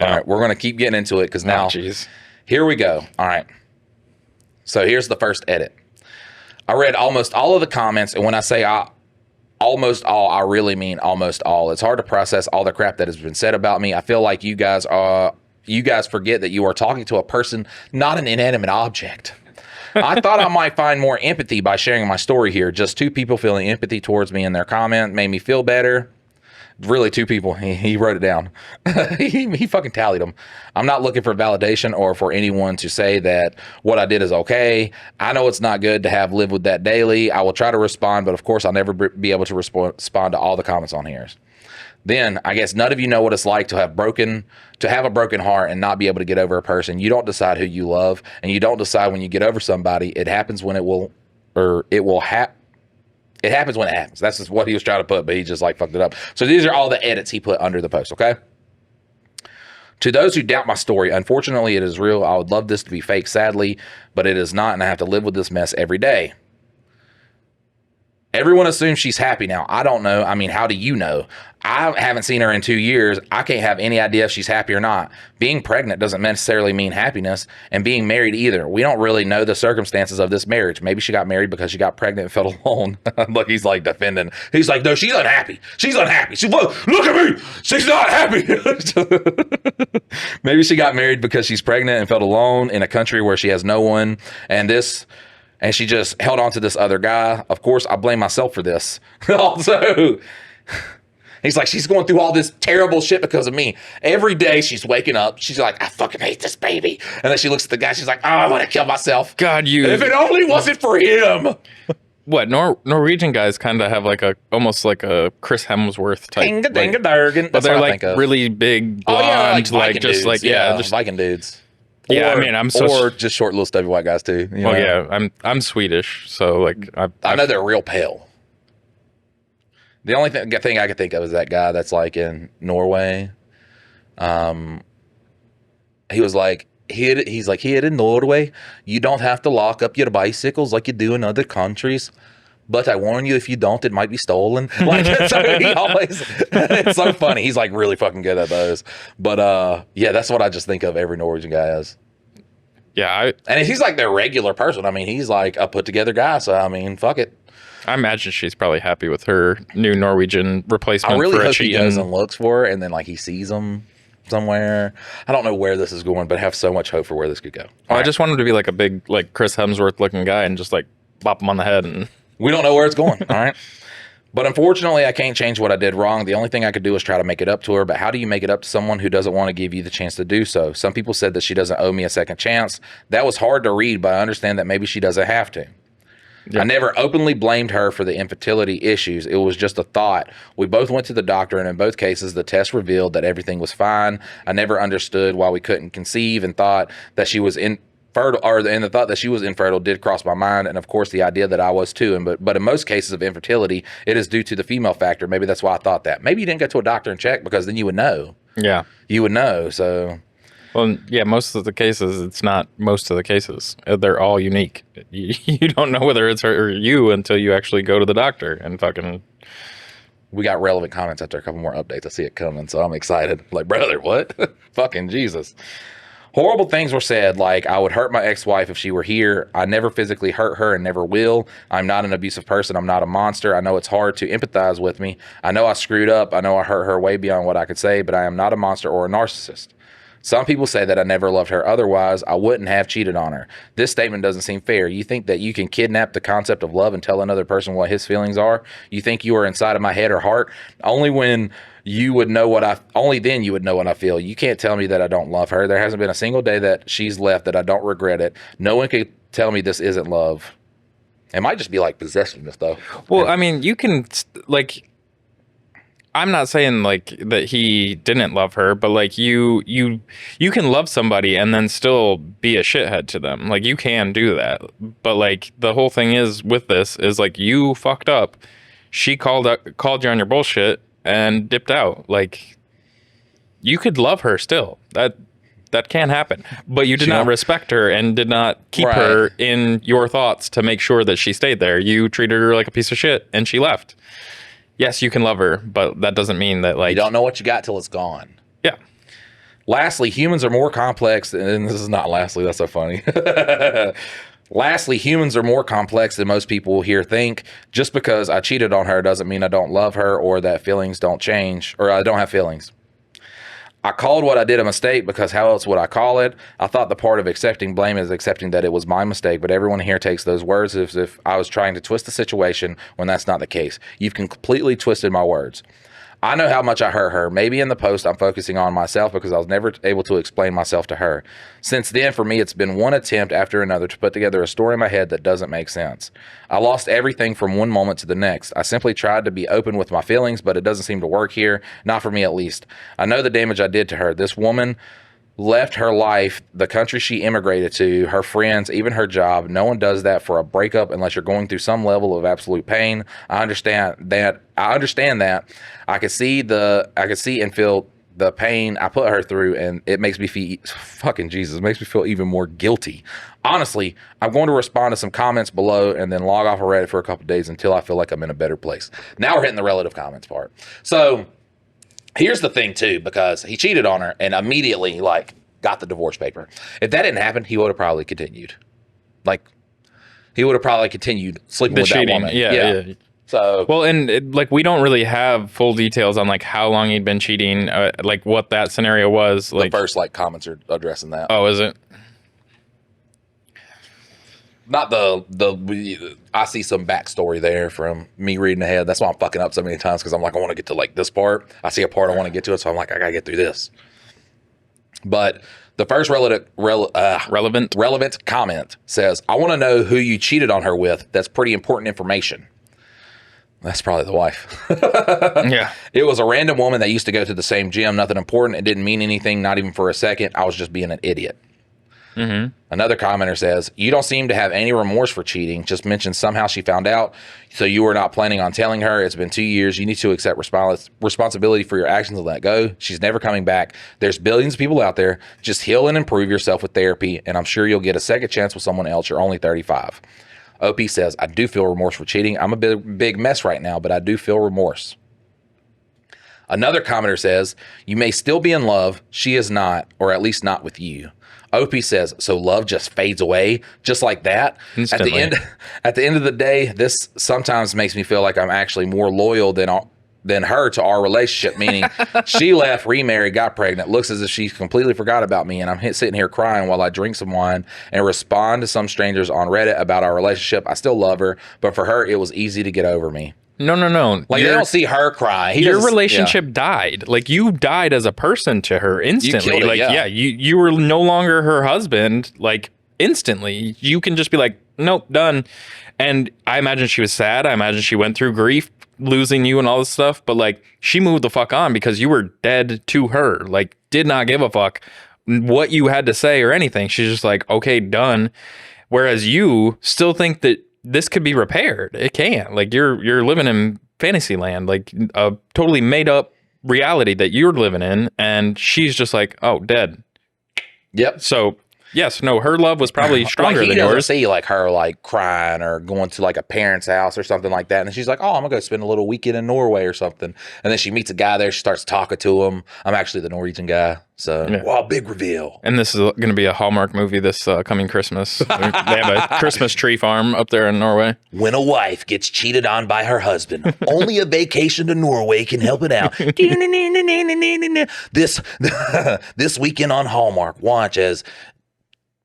Yeah. All right, we're going to keep getting into it because now, Jeez. here we go. All right. So here's the first edit. I read almost all of the comments, and when I say almost all, I really mean almost all. It's hard to process all the crap that has been said about me. I feel like you guys forget that you are talking to a person, not an inanimate object. I thought I might find more empathy by sharing my story here. Just 2 people feeling empathy towards me in their comment made me feel better. Really, 2 people. He wrote it down. he fucking tallied them. I'm not looking for validation or for anyone to say that what I did is okay. I know it's not good to have lived with that daily. I will try to respond, but of course I'll never be able to respond to all the comments on here. Then I guess none of you know what it's like to have a broken heart and not be able to get over a person. You don't decide who you love, and you don't decide when you get over somebody. It happens when it happens when it happens. That's just what he was trying to put, but he just like fucked it up. So these are all the edits he put under the post, okay? To those who doubt my story, unfortunately, it is real. I would love this to be fake, sadly, but it is not, and I have to live with this mess every day. Everyone assumes she's happy now. I don't know. I mean, how do you know? I haven't seen her in 2 years. I can't have any idea if she's happy or not. Being pregnant doesn't necessarily mean happiness, and being married either. We don't really know the circumstances of this marriage. Maybe she got married because she got pregnant and felt alone. Look, he's like defending. He's like, no, she's unhappy. She's unhappy. Look at me. She's not happy. Maybe she got married because she's pregnant and felt alone in a country where she has no one, and she just held on to this other guy. Of course, I blame myself for this. Also, he's like, she's going through all this terrible shit because of me. Every day she's waking up. She's like, I fucking hate this baby. And then she looks at the guy. She's like, oh, I want to kill myself. God, if it only wasn't for him. What, Norwegian guys kind of have like almost like a Chris Hemsworth type. But they're like really big, blonde, like just dudes. like, just Viking dudes. Yeah, I mean, or just short, little, stubby white guys too. You know? Well, yeah, I'm Swedish, so like I know they're real pale. The only thing I could think of is that guy that's like in Norway. He was like he's like here in Norway, you don't have to lock up your bicycles like you do in other countries. But I warn you, if you don't, it might be stolen. Like, so he always, it's so funny. He's like really fucking good at those. But yeah, that's what I just think of every Norwegian guy as. Yeah, and he's like their regular person. I mean, he's like a put together guy. So I mean, fuck it. I imagine she's probably happy with her new Norwegian replacement. I really for hope he goes and looks for her, and then like he sees them somewhere. I don't know where this is going, but I have so much hope for where this could go. I just want him to be like a big, like Chris Hemsworth looking guy and just like bop him on the head and. We don't know where it's going, all right? But unfortunately, I can't change what I did wrong. The only thing I could do is try to make it up to her. But how do you make it up to someone who doesn't want to give you the chance to do so? Some people said that she doesn't owe me a second chance. That was hard to read, but I understand that maybe she doesn't have to. Yeah. I never openly blamed her for the infertility issues. It was just a thought. We both went to the doctor, and in both cases, the test revealed that everything was fine. I never understood why we couldn't conceive and thought that she was infertile, and the thought that she was infertile did cross my mind, and of course the idea that I was too. But in most cases of infertility, it is due to the female factor. Maybe that's why I thought that. Maybe you didn't go to a doctor and check, because then you would know. Yeah, you would know. So, well, yeah, most of the cases, it's not most of the cases. They're all unique. You don't know whether it's her or you until you actually go to the doctor and fucking. We got relevant comments after a couple more updates. I see it coming, so I'm excited. Like, brother, what? Fucking Jesus. Horrible things were said, like I would hurt my ex-wife if she were here. I never physically hurt her and never will. I'm not an abusive person. I'm not a monster. I know it's hard to empathize with me. I know I screwed up. I know I hurt her way beyond what I could say, but I am not a monster or a narcissist. Some people say that I never loved her. Otherwise, I wouldn't have cheated on her. This statement doesn't seem fair. You think that you can kidnap the concept of love and tell another person what his feelings are? You think you are inside of my head or heart? Only when you would know only then you would know what I feel. You can't tell me that I don't love her. There hasn't been a single day that she's left that I don't regret it. No one can tell me this isn't love. It might just be like possessiveness, though. Well, I mean, you can like. I'm not saying like that he didn't love her, but like you can love somebody and then still be a shithead to them. Like you can do that. But like the whole thing is with this is like you fucked up. She called you on your bullshit and dipped out. Like you could love her still. That can happen. But you did not respect her and did not keep her in your thoughts to make sure that she stayed there. You treated her like a piece of shit and she left. Yes, you can love her, but that doesn't mean that like you don't know what you got till it's gone. Yeah. Lastly, humans are more complex, and this is not lastly, that's so funny. Lastly, humans are more complex than most people here think. Just because I cheated on her doesn't mean I don't love her or that feelings don't change, or I don't have feelings. I called what I did a mistake because how else would I call it? I thought the part of accepting blame is accepting that it was my mistake, but everyone here takes those words as if I was trying to twist the situation when that's not the case. You've completely twisted my words. I know how much I hurt her. Maybe in the post I'm focusing on myself because I was never able to explain myself to her. Since then, for me, it's been one attempt after another to put together a story in my head that doesn't make sense. I lost everything from one moment to the next. I simply tried to be open with my feelings, but it doesn't seem to work here. Not for me, at least. I know the damage I did to her. This woman left her life, the country she immigrated to, her friends, even her job. No one does that for a breakup unless you're going through some level of absolute pain. I understand that. I can see and feel the pain I put her through, and it makes me feel fucking Jesus. It makes me feel even more guilty. Honestly, I'm going to respond to some comments below and then log off of Reddit for a couple of days until I feel like I'm in a better place. Now we're hitting the relative comments part. So here's the thing too, because he cheated on her and immediately like got the divorce paper. If that didn't happen, he would have probably continued. Like he would have probably continued sleeping with that woman. Yeah. So well, and like we don't really have full details on like how long he'd been cheating, like what that scenario was. Like the first like comments are addressing that. Oh, is it? Not I see some backstory there from me reading ahead. That's why I'm fucking up so many times, because I'm like, I want to get to like this part. I see a part I want to get to it, so I'm like, I gotta get through this. But the first relevant comment says, I want to know who you cheated on her with. That's pretty important information. That's probably the wife. Yeah. It was a random woman that used to go to the same gym. Nothing important. It didn't mean anything, not even for a second. I was just being an idiot. Mm-hmm. Another commenter says, you don't seem to have any remorse for cheating. Just mentioned somehow she found out, so you were not planning on telling her. It's been 2 years. You need to accept responsibility for your actions and let go. She's never coming back. There's billions of people out there. Just heal and improve yourself with therapy, and I'm sure you'll get a second chance with someone else. You're only 35. OP says, I do feel remorse for cheating. I'm a big mess right now, but I do feel remorse. Another commenter says, you may still be in love. She is not, or at least not with you. OP says, so love just fades away just like that. Instantly. At the end of the day, this sometimes makes me feel like I'm actually more loyal than her to our relationship, meaning she left, remarried, got pregnant, looks as if she completely forgot about me, and I'm sitting here crying while I drink some wine and respond to some strangers on Reddit about our relationship. I still love her, but for her, it was easy to get over me. No. Like, they don't see her cry. Your relationship died. Like, you died as a person to her instantly. You were no longer her husband, like, instantly. You can just be like, nope, done. And I imagine she was sad. I imagine she went through grief, losing you and all this stuff. But, like, she moved the fuck on because you were dead to her. Like, did not give a fuck what you had to say or anything. She's just like, okay, done. Whereas you still think that this could be repaired. It can't. Like, you're living in fantasy land, like a totally made up reality that you're living in, and she's just like, oh, dead. Yep. So yes, no, her love was probably stronger like than yours. yours. See like her like crying or going to like a parent's house or something like that, and then she's like, oh, I'm gonna go spend a little weekend in Norway or something, and then she meets a guy there. She starts talking to him. I'm actually the Norwegian guy, so wow, big reveal. And this is going to be a Hallmark movie this coming Christmas. They have a Christmas tree farm up there in Norway. When a wife gets cheated on by her husband, only a vacation to Norway can help it out. This weekend on Hallmark, watch as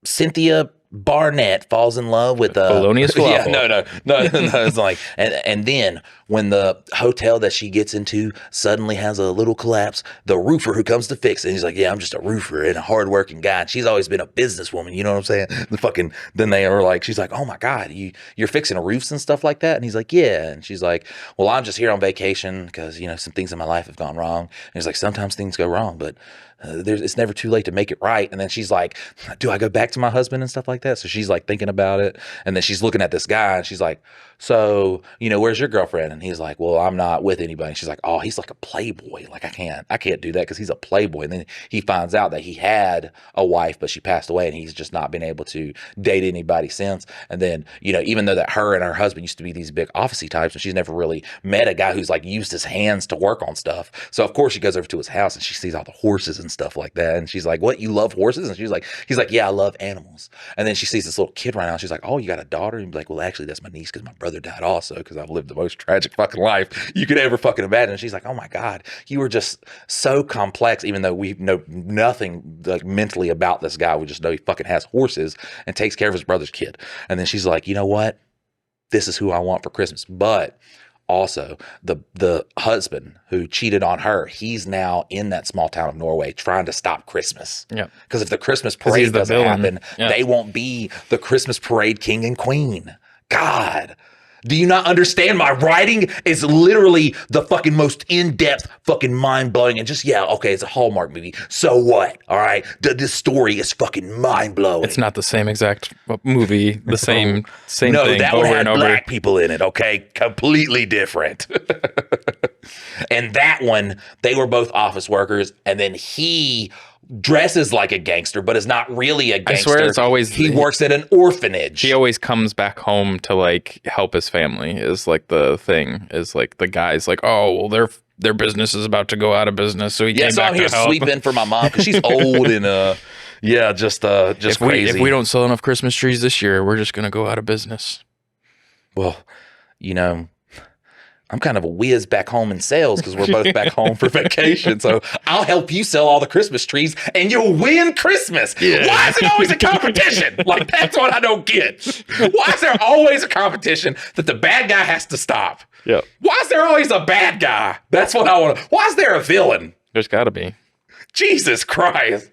Cynthia Barnett falls in love with Polonius yeah, falafel. no. It's like, and then when the hotel that she gets into suddenly has a little collapse, the roofer who comes to fix it, he's like, yeah, I'm just a roofer and a hardworking guy. And she's always been a businesswoman. You know what I'm saying? Then they are like, she's like, oh my God, you're fixing roofs and stuff like that. And he's like, yeah. And she's like, well, I'm just here on vacation because, some things in my life have gone wrong. And he's like, sometimes things go wrong, but it's never too late to make it right. And then she's like, do I go back to my husband and stuff like that? So she's like thinking about it. And then she's looking at this guy and she's like, so, where's your girlfriend? And he's like, well, I'm not with anybody. And she's like, oh, he's like a playboy. Like, I can't do that because he's a playboy. And then he finds out that he had a wife, but she passed away and he's just not been able to date anybody since. And then, even though that her and her husband used to be these big officey types, and she's never really met a guy who's like used his hands to work on stuff. So of course she goes over to his house and she sees all the horses and stuff like that. And she's like, what, you love horses? And he's like, yeah, I love animals. And then she sees this little kid running out. She's like, oh, you got a daughter? And he's like, well, actually that's my niece because my brother died also because I've lived the most tragic fucking life you could ever fucking imagine. And she's like, oh my God, you were just so complex, even though we know nothing like mentally about this guy. We just know he fucking has horses and takes care of his brother's kid. And then she's like, you know what? This is who I want for Christmas. But also the husband who cheated on her, he's now in that small town of Norway trying to stop Christmas. Yeah. Because if the Christmas parade doesn't happen, they won't be the Christmas parade king and queen. God. Do you not understand? My writing is literally the fucking most in-depth, fucking mind-blowing, and just, yeah, okay, it's a Hallmark movie. So what? All right? This story is fucking mind-blowing. It's not the same exact movie, the same no, thing that over one had and over. black people in it, okay? Completely different. And that one, they were both office workers, and then he dresses like a gangster, but is not really a gangster. I swear it's always... He works at an orphanage. He always comes back home to, like, help his family, is, like, the thing. Is, like, the guy's like, oh, well, their business is about to go out of business, so he came back I'm here to help. sweeping for my mom, because she's old and, just crazy. If we don't sell enough Christmas trees this year, we're just going to go out of business. Well, I'm kind of a whiz back home in sales because we're both back home for vacation. So I'll help you sell all the Christmas trees and you'll win Christmas. Yeah. Why is it always a competition? Like, that's what I don't get. Why is there always a competition that the bad guy has to stop? Yeah. Why is there always a bad guy? That's what I want to. Why is there a villain? There's got to be. Jesus Christ.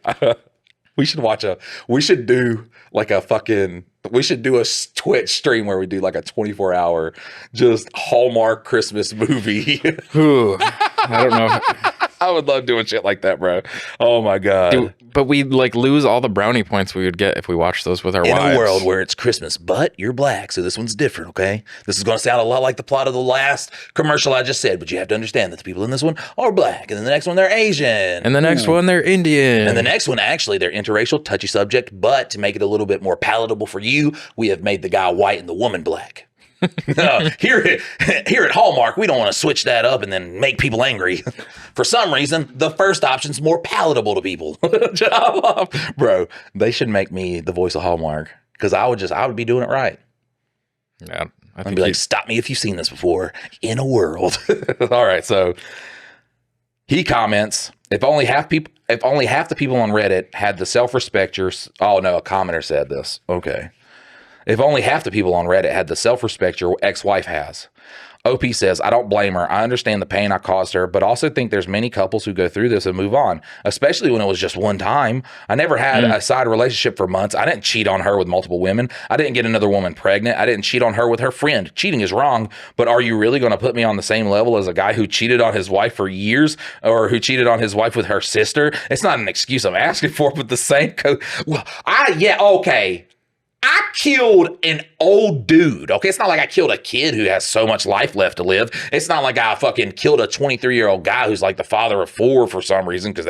We should do a Twitch stream where we do like a 24-hour just Hallmark Christmas movie. I don't know. I would love doing shit like that, bro. Oh my God. But we'd like lose all the brownie points we would get if we watched those with our wives. In a world where it's Christmas, but you're black, so this one's different, okay? This is going to sound a lot like the plot of the last commercial I just said, but you have to understand that the people in this one are black, and then the next one, they're Asian. And the next one, they're Indian. And the next one, actually, they're interracial, touchy subject, but to make it a little bit more palatable for you, we have made the guy white and the woman black. Here at Hallmark, we don't want to switch that up and then make people angry. For some reason, the first option's more palatable to people. Bro, they should make me the voice of Hallmark because I would be doing it right. Yeah, I'd be like, stop me if you've seen this before. In a world. All right, so he comments, if only half the people on Reddit had the self-respect a commenter said this. Okay. If only half the people on Reddit had the self-respect your ex-wife has. OP says, I don't blame her. I understand the pain I caused her, but also think there's many couples who go through this and move on, especially when it was just one time. I never had a side relationship for months. I didn't cheat on her with multiple women. I didn't get another woman pregnant. I didn't cheat on her with her friend. Cheating is wrong, but are you really going to put me on the same level as a guy who cheated on his wife for years or who cheated on his wife with her sister? It's not an excuse I'm asking for, but the same okay. I killed an old dude. Okay, it's not like I killed a kid who has so much life left to live. It's not like I fucking killed a 23-year-old guy who's like the father of 4 for some reason, because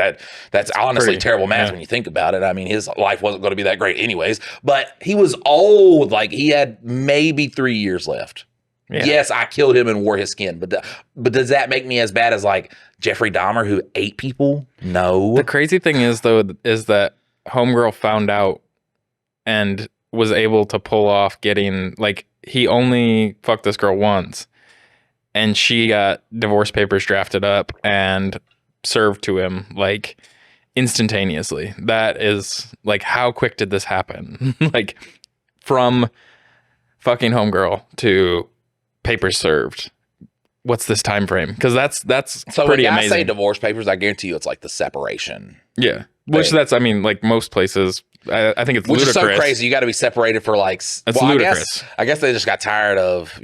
that's honestly terrible math when you think about it. I mean, his life wasn't going to be that great anyways, but he was old. Like, he had maybe 3 years left. Yeah. Yes, I killed him and wore his skin, but does that make me as bad as like Jeffrey Dahmer who ate people? No. The crazy thing is that homegirl found out and was able to pull off getting, like, he only fucked this girl once and she got divorce papers drafted up and served to him, like, instantaneously. That is like, how quick did this happen? Like from fucking homegirl to papers served. What's this time frame? Because that's So pretty when I amazing. say divorce papers, I guarantee you it's like the separation. Yeah, which thing. that's, I mean, like most places, I think it's Which ludicrous. is so crazy. You got to be separated for like. That's ludicrous. I guess they just got tired of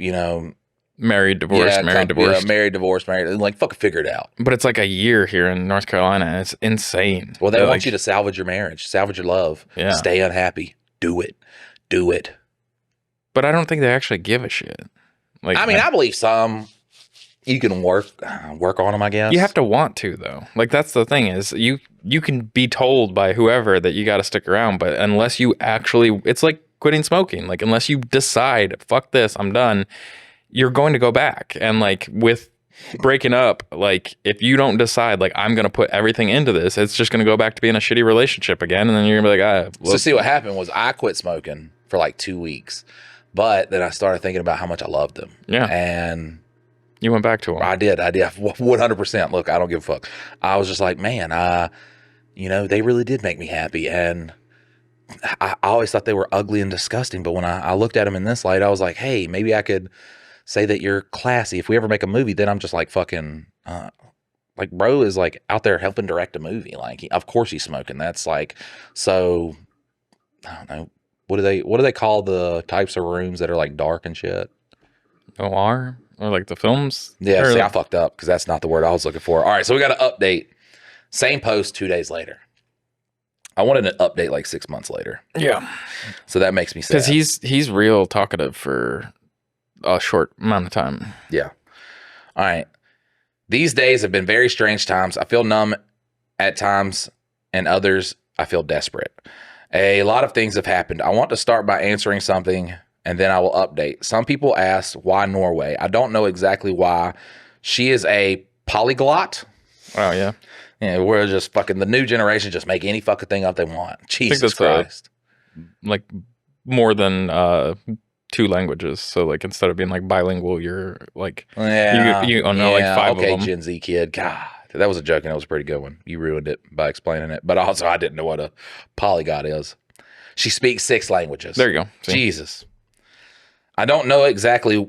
Married, divorced, married, divorced. married, divorced, married. Like fucking figure it out. But it's like a year here in North Carolina. And it's insane. Well, they They're want like, you to salvage your marriage, salvage your love, Yeah. stay unhappy. Do it. But I don't think they actually give a shit. Like, I mean, I believe some. You can work on them, I guess. you have to want to, though. Like, that's the thing is you can be told by whoever that you got to stick around, but unless you actually, it's like quitting smoking. Like, unless you decide, fuck this, I'm done, you're going to go back. And like with breaking up, like if you don't decide, like, I'm going to put everything into this, it's just going to go back to being a shitty relationship again. And then you're going to be like, So see what happened was I quit smoking for like 2 weeks, but then I started thinking about how much I loved them. Yeah. And you went back to him. I did 100%. Look, I don't give a fuck. I was just like, man, they really did make me happy. And I always thought they were ugly and disgusting. But when I looked at them in this light, I was like, hey, maybe I could say that you're classy. If we ever make a movie, then I'm just like fucking, like bro is like out there helping direct a movie. Like, of course he's smoking. That's like, so I don't know. What do they call the types of rooms that are like dark and shit? OR? Or like the films? Yeah, Or see, like- I fucked up because that's not the word I was looking for. All right, so we got an update. Same post 2 days later. I wanted an update like 6 months later. Yeah. So that makes me sad. Because he's real talkative for a short amount of time. Yeah. All right. These days have been very strange times. I feel numb at times, and others I feel desperate. A lot of things have happened. I want to start by answering something, and then I will update. Some people ask, why Norway? I don't know exactly why. She is a polyglot. Oh, yeah. Yeah, we're just fucking, the new generation just make any fucking thing up they want. Jesus that's Christ. Like more than 2 languages. So like instead of being like bilingual, you're like, Yeah. you know, like 5 okay, of them. Gen Z kid. God, that was a joke and it was a pretty good one. You ruined it by explaining it. But also, I didn't know what a polyglot is. She speaks 6 languages. There you go. See? Jesus. I don't know exactly.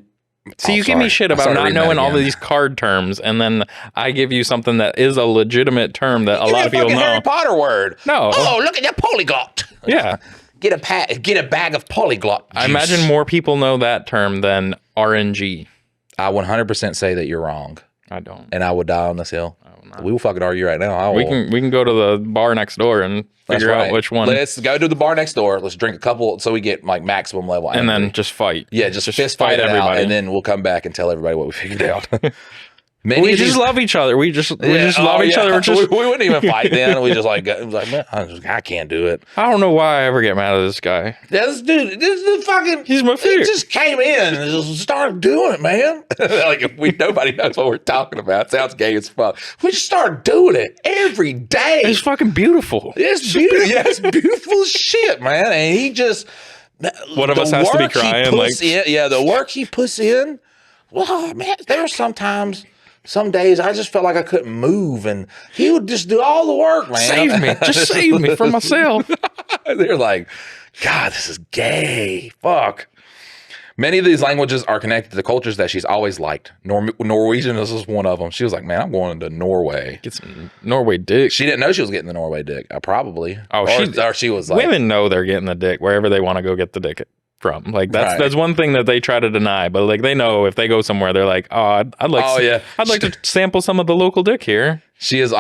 See, Oh, you give me sorry. shit I about started not reading that knowing all of again. these card terms, and then I give you something that is a legitimate term that a Give me lot of people fucking know. Harry Potter word. No. Oh, look at that polyglot. Yeah. Get a bag of polyglot juice. I imagine more people know that term than RNG. I 100% say that you're wrong, I don't. and I would die on this hill. I will not. We will fucking argue right now. I will. We can go to the bar next door and That's figure right. out which one, Let's go to the bar next door. Let's drink a couple so we get like maximum level. and angry. then just fight. Yeah, just fist fight it out, and then we'll come back and tell everybody what we figured out. We just love each other. We just love each other. We're just, we wouldn't even fight then. We just like, man, I can't do it. I don't know why I ever get mad at this guy. Yeah, this is fucking. He's my He favorite. just came in and just started doing it, man. Like nobody knows what we're talking about. It sounds gay as fuck. We just started doing it every day. It's fucking beautiful. It's beautiful. Yeah, it's beautiful as shit, man. And he just. One of us has to be crying. The work he puts in. Well, man, there were some days I just felt like I couldn't move, and he would just do all the work, man. Save me. Just save me from myself. They're like, God, this is gay. Fuck. Many of these languages are connected to the cultures that she's always liked. Norwegian is just one of them. She was like, man, I'm going to Norway. Get some Norway dick. She didn't know she was getting the Norway dick. Probably. Oh, or she was like, women know they're getting the dick wherever they want to go get the dick from. Like Right. that's one thing that they try to deny, but like they know if they go somewhere, they're like, oh, I'd like to sample some of the local dick here. She has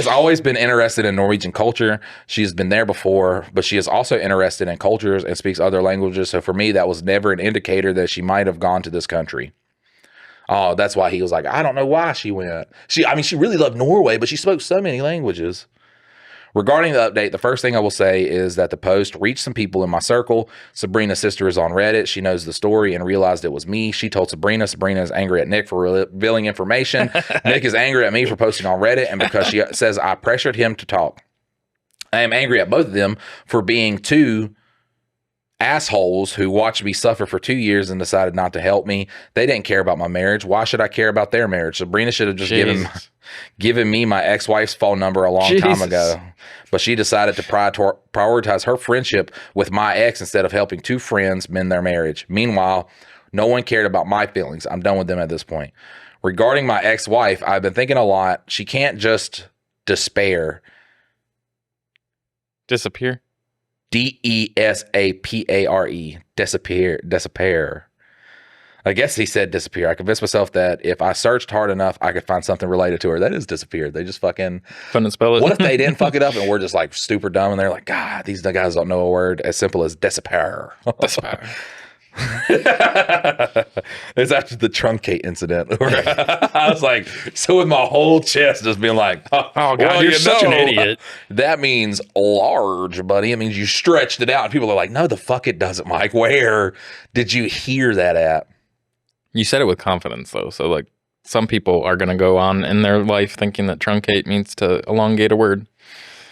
always been interested in Norwegian culture. She's been there before, but she is also interested in cultures and speaks other languages. So for me, that was never an indicator that she might have gone to this country. Oh, that's why he was like, I don't know why she went. She really loved Norway, but she spoke so many languages. Regarding the update, the first thing I will say is that the post reached some people in my circle. Sabrina's sister is on Reddit. She knows the story and realized it was me. She told Sabrina. Sabrina is angry at Nick for revealing information. Nick is angry at me for posting on Reddit and because she says I pressured him to talk. I am angry at both of them for being too assholes who watched me suffer for 2 years and decided not to help me. They didn't care about my marriage. Why should I care about their marriage? Sabrina should have just given me my ex-wife's phone number a long time ago. But she decided to prioritize her friendship with my ex instead of helping two friends mend their marriage. Meanwhile, no one cared about my feelings. I'm done with them at this point. Regarding my ex-wife, I've been thinking a lot. She can't just despair. Disappear? D-E-S-A-P-A-R-E. Disappear. I guess he said disappear. I convinced myself that if I searched hard enough, I could find something related to her. That is disappear. They just fucking... Couldn't spell it. What if they didn't fuck it up and we're just like super dumb and they're like, God, these guys don't know a word as simple as disappear. Disappear. It's after the truncate incident where I was like, so with my whole chest just being like, oh God, well, you're such an idiot. That means large, buddy. It means you stretched it out. And people are like, no, the fuck it doesn't, Mike. Where did you hear that at? You said it with confidence though. So like some people are going to go on in their life thinking that truncate means to elongate a word.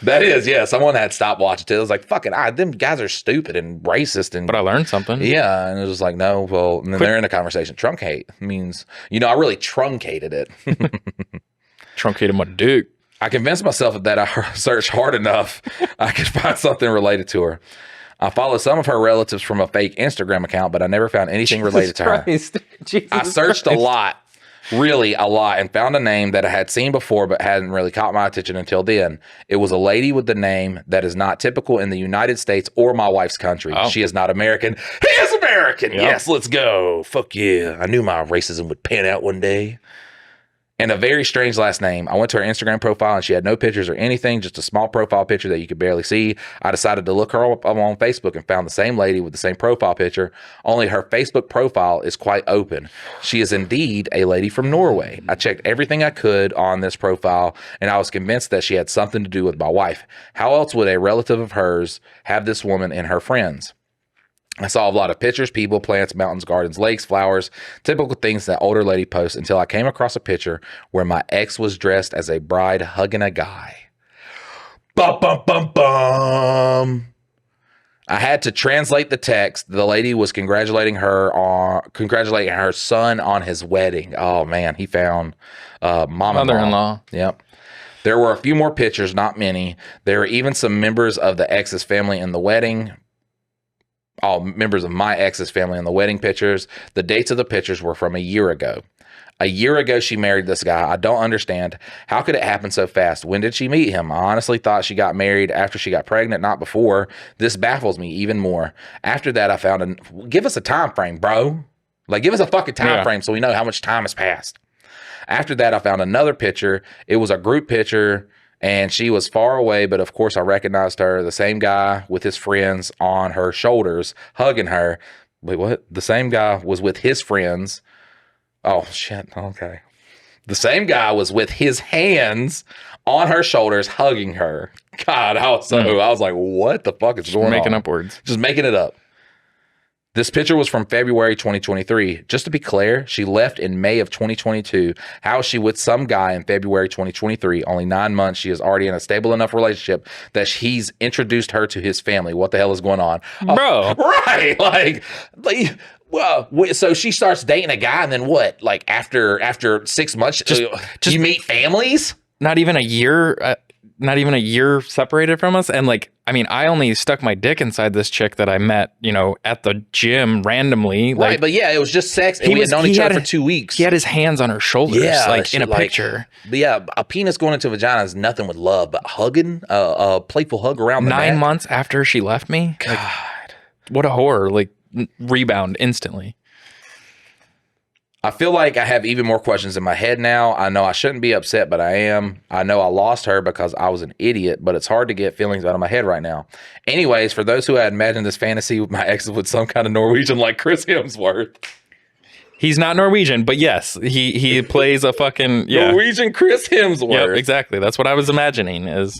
That is, yeah. Someone had stopwatch it. It was like, fucking, them guys are stupid and racist. And but I learned something. Yeah. And it was like, no, well, and then they're in a conversation. Truncate means, I really truncated it. Truncated my dick. I convinced myself that I searched hard enough, I could find something related to her. I followed some of her relatives from a fake Instagram account, but I never found anything related to her. I searched a lot. Really a lot, and found a name that I had seen before but hadn't really caught my attention until then. It was a lady with the name that is not typical in the United States or my wife's country. Oh. She is not American. He is American! Yep. Yes, let's go. Fuck yeah. I knew my racism would pan out one day. And a very strange last name. I went to her Instagram profile and she had no pictures or anything, just a small profile picture that you could barely see. I decided to look her up on Facebook and found the same lady with the same profile picture, only her Facebook profile is quite open. She is indeed a lady from Norway. I checked everything I could on this profile and I was convinced that she had something to do with my wife. How else would a relative of hers have this woman and her friends? I saw a lot of pictures, people, plants, mountains, gardens, lakes, flowers, typical things that older lady posts until I came across a picture where my ex was dressed as a bride hugging a guy. Bum, bum, bum, bum. I had to translate the text. The lady was congratulating her son on his wedding. Oh man, he found mother-in-law. Yep. There were a few more pictures, not many. There were even some members of the ex's family in the wedding. All members of my ex's family in the wedding pictures. The dates of the pictures were from a year ago. A year ago, she married this guy. I don't understand. How could it happen so fast? When did she meet him? I honestly thought she got married after she got pregnant, not before. This baffles me even more. After that, I found give us a time frame, bro. Like, give us a fucking time frame so we know how much time has passed. After that, I found another picture. It was a group picture. And she was far away, but of course I recognized her. The same guy with his friends on her shoulders, hugging her. Wait, what? The same guy was with his friends. Oh, shit. Okay. The same guy was with his hands on her shoulders, hugging her. God, I was like, what the fuck is going on? Making up words. Just making it up. This picture was from February 2023. Just to be clear, she left in May of 2022. How is she with some guy in February 2023? Only 9 months. She is already in a stable enough relationship that he's introduced her to his family. What the hell is going on? Bro. Right. Well, so she starts dating a guy and then what? Like after 6 months, just you meet families? Not even a year. Not even a year separated from us. And like, I mean, I only stuck my dick inside this chick that I met, at the gym randomly. Right, but yeah, it was just sex. And we had known each other for 2 weeks. He had his hands on her shoulders, in a picture. But yeah, a penis going into a vagina is nothing with love, but hugging, a playful hug around the 9 months after she left me? God. Like, what a horror. Like, rebound instantly. I feel like I have even more questions in my head now. I know I shouldn't be upset, but I am. I know I lost her because I was an idiot, but it's hard to get feelings out of my head right now. Anyways, for those who had imagined this fantasy with my ex with some kind of Norwegian like Chris Hemsworth. He's not Norwegian, but yes, he plays a fucking Norwegian Chris Hemsworth. Yep, exactly. That's what I was imagining is,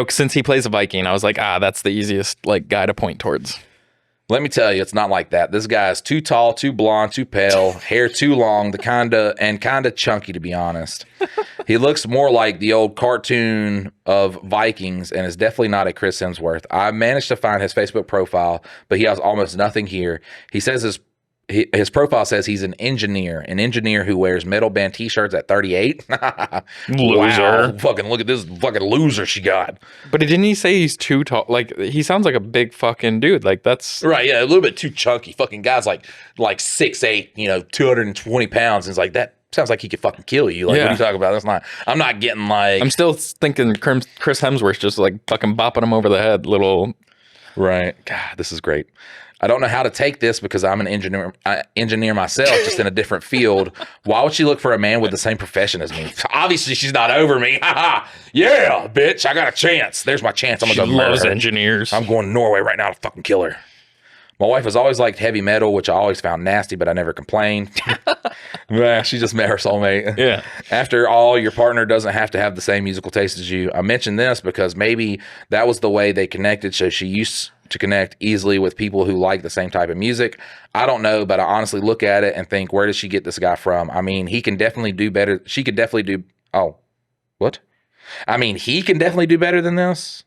since he plays a Viking, I was like, that's the easiest guy to point towards. Let me tell you, it's not like that. This guy is too tall, too blonde, too pale, hair too long, kind of chunky, to be honest. He looks more like the old cartoon of Vikings and is definitely not a Chris Hemsworth. I managed to find his Facebook profile, but he has almost nothing here. He says his profile says he's an engineer who wears metal band t-shirts at 38. Loser. Wow, fucking look at this fucking loser she got. But didn't he say he's too tall? Like, he sounds like a big fucking dude. Like, that's Right, yeah, a little bit too chunky. Fucking guy's like 6'8", 220 pounds. And it's like, that sounds like he could fucking kill you. Like, what are you talking about? That's not, I'm not getting like. I'm still thinking Chris Hemsworth just like fucking bopping him over the head. Little. Right. God, this is great. I don't know how to take this because I'm an engineer myself, just in a different field. Why would she look for a man with the same profession as me? Obviously, she's not over me. Yeah, bitch, I got a chance. There's my chance. I'm gonna go murder her. Engineers. I'm going to Norway right now to fucking kill her. My wife has always liked heavy metal, which I always found nasty, but I never complained. Yeah, she just met her soulmate. Yeah. After all, your partner doesn't have to have the same musical taste as you. I mentioned this because maybe that was the way they connected, so she used to connect easily with people who like the same type of music. I don't know, but I honestly look at it and think, where does she get this guy from? I mean, he can definitely do better. She could definitely do. Oh, what? I mean, he can definitely do better than this.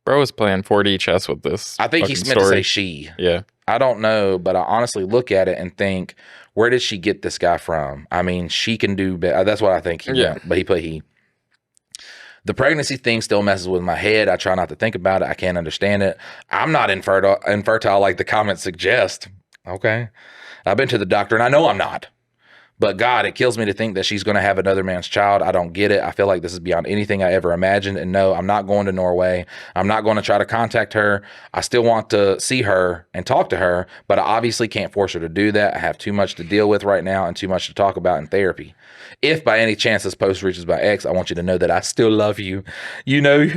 Bro is playing 4D chess with this. I think he's meant to say she. Yeah. I don't know, but I honestly look at it and think, where did she get this guy from? I mean, she can do better. That's what I think he meant, but he put he. The pregnancy thing still messes with my head. I try not to think about it. I can't understand it. I'm not infertile like the comments suggest. Okay. I've been to the doctor and I know I'm not. But God, it kills me to think that she's going to have another man's child. I don't get it. I feel like this is beyond anything I ever imagined. And no, I'm not going to Norway. I'm not going to try to contact her. I still want to see her and talk to her, but I obviously can't force her to do that. I have too much to deal with right now and too much to talk about in therapy. If by any chance this post reaches my ex, I want you to know that I still love you. You know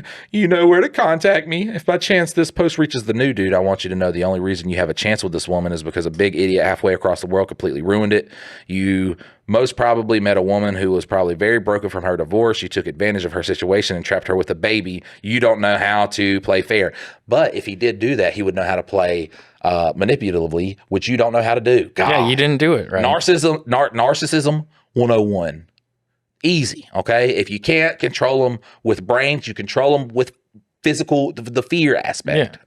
where to contact me. If by chance this post reaches the new dude, I want you to know the only reason you have a chance with this woman is because a big idiot halfway across the world completely ruined it. You most probably met a woman who was probably very broken from her divorce. You took advantage of her situation and trapped her with a baby. You don't know how to play fair. But if he did do that, he would know how to play manipulatively, which you don't know how to do. God. Yeah, you didn't do it, right? Narcissism 101. Easy, okay? If you can't control them with brains, you control them with physical, the fear aspect. Yeah.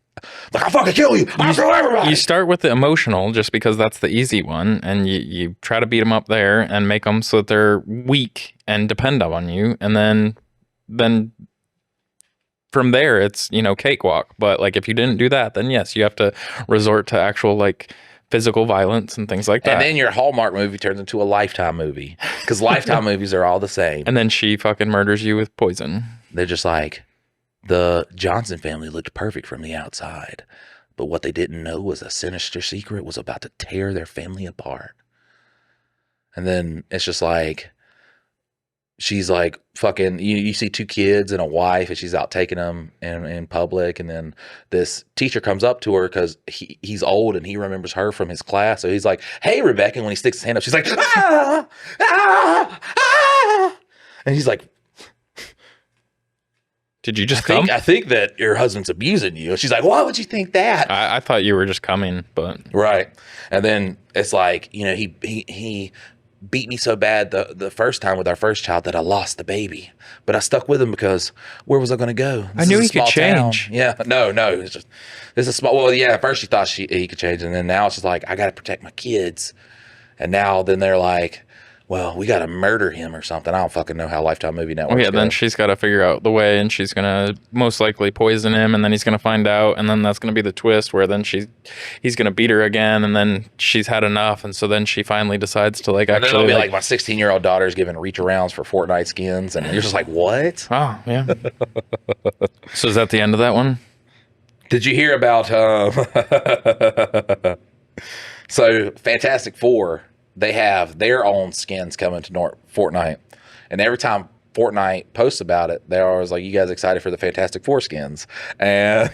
Like, I'll fucking kill you. I'll kill everybody. You start with the emotional just because that's the easy one, and you try to beat them up there and make them so that they're weak and depend on you, and then from there it's cakewalk. But like if you didn't do that, then yes, you have to resort to actual like physical violence and things like that. And then your Hallmark movie turns into a Lifetime movie because Lifetime movies are all the same. And then she fucking murders you with poison. They're just like, the Johnson family looked perfect from the outside, but what they didn't know was a sinister secret was about to tear their family apart. And then it's just like, she's like fucking, you see two kids and a wife, and she's out taking them in public. And then this teacher comes up to her because he's old and he remembers her from his class. So he's like, hey, Rebecca. And when he sticks his hand up, she's like, ah, ah, ah. And he's like, did you just come? I think that your husband's abusing you. And she's like, why would you think that? I thought you were just coming, but. Right. And then it's like, he beat me so bad the first time with our first child that I lost the baby. But I stuck with him because where was I going to go? I knew he could change. Town. Yeah. No. It's just, this is small. Well, yeah, at first she thought he could change. And then now it's just like, I got to protect my kids. And now then they're like, well, we got to murder him or something. I don't fucking know how Lifetime Movie Network. Yeah, then she's got to figure out the way, and she's going to most likely poison him, and then he's going to find out, and then that's going to be the twist where then he's going to beat her again, and then she's had enough, and so then she finally decides to like and actually. Then it'll be like my 16-year-old daughter's giving reach arounds for Fortnite skins, and you're just like, what? Oh, yeah. So is that the end of that one? Did you hear about so Fantastic Four? They have their own skins coming to Fortnite. And every time Fortnite posts about it, they're always like, you guys excited for the Fantastic Four skins? And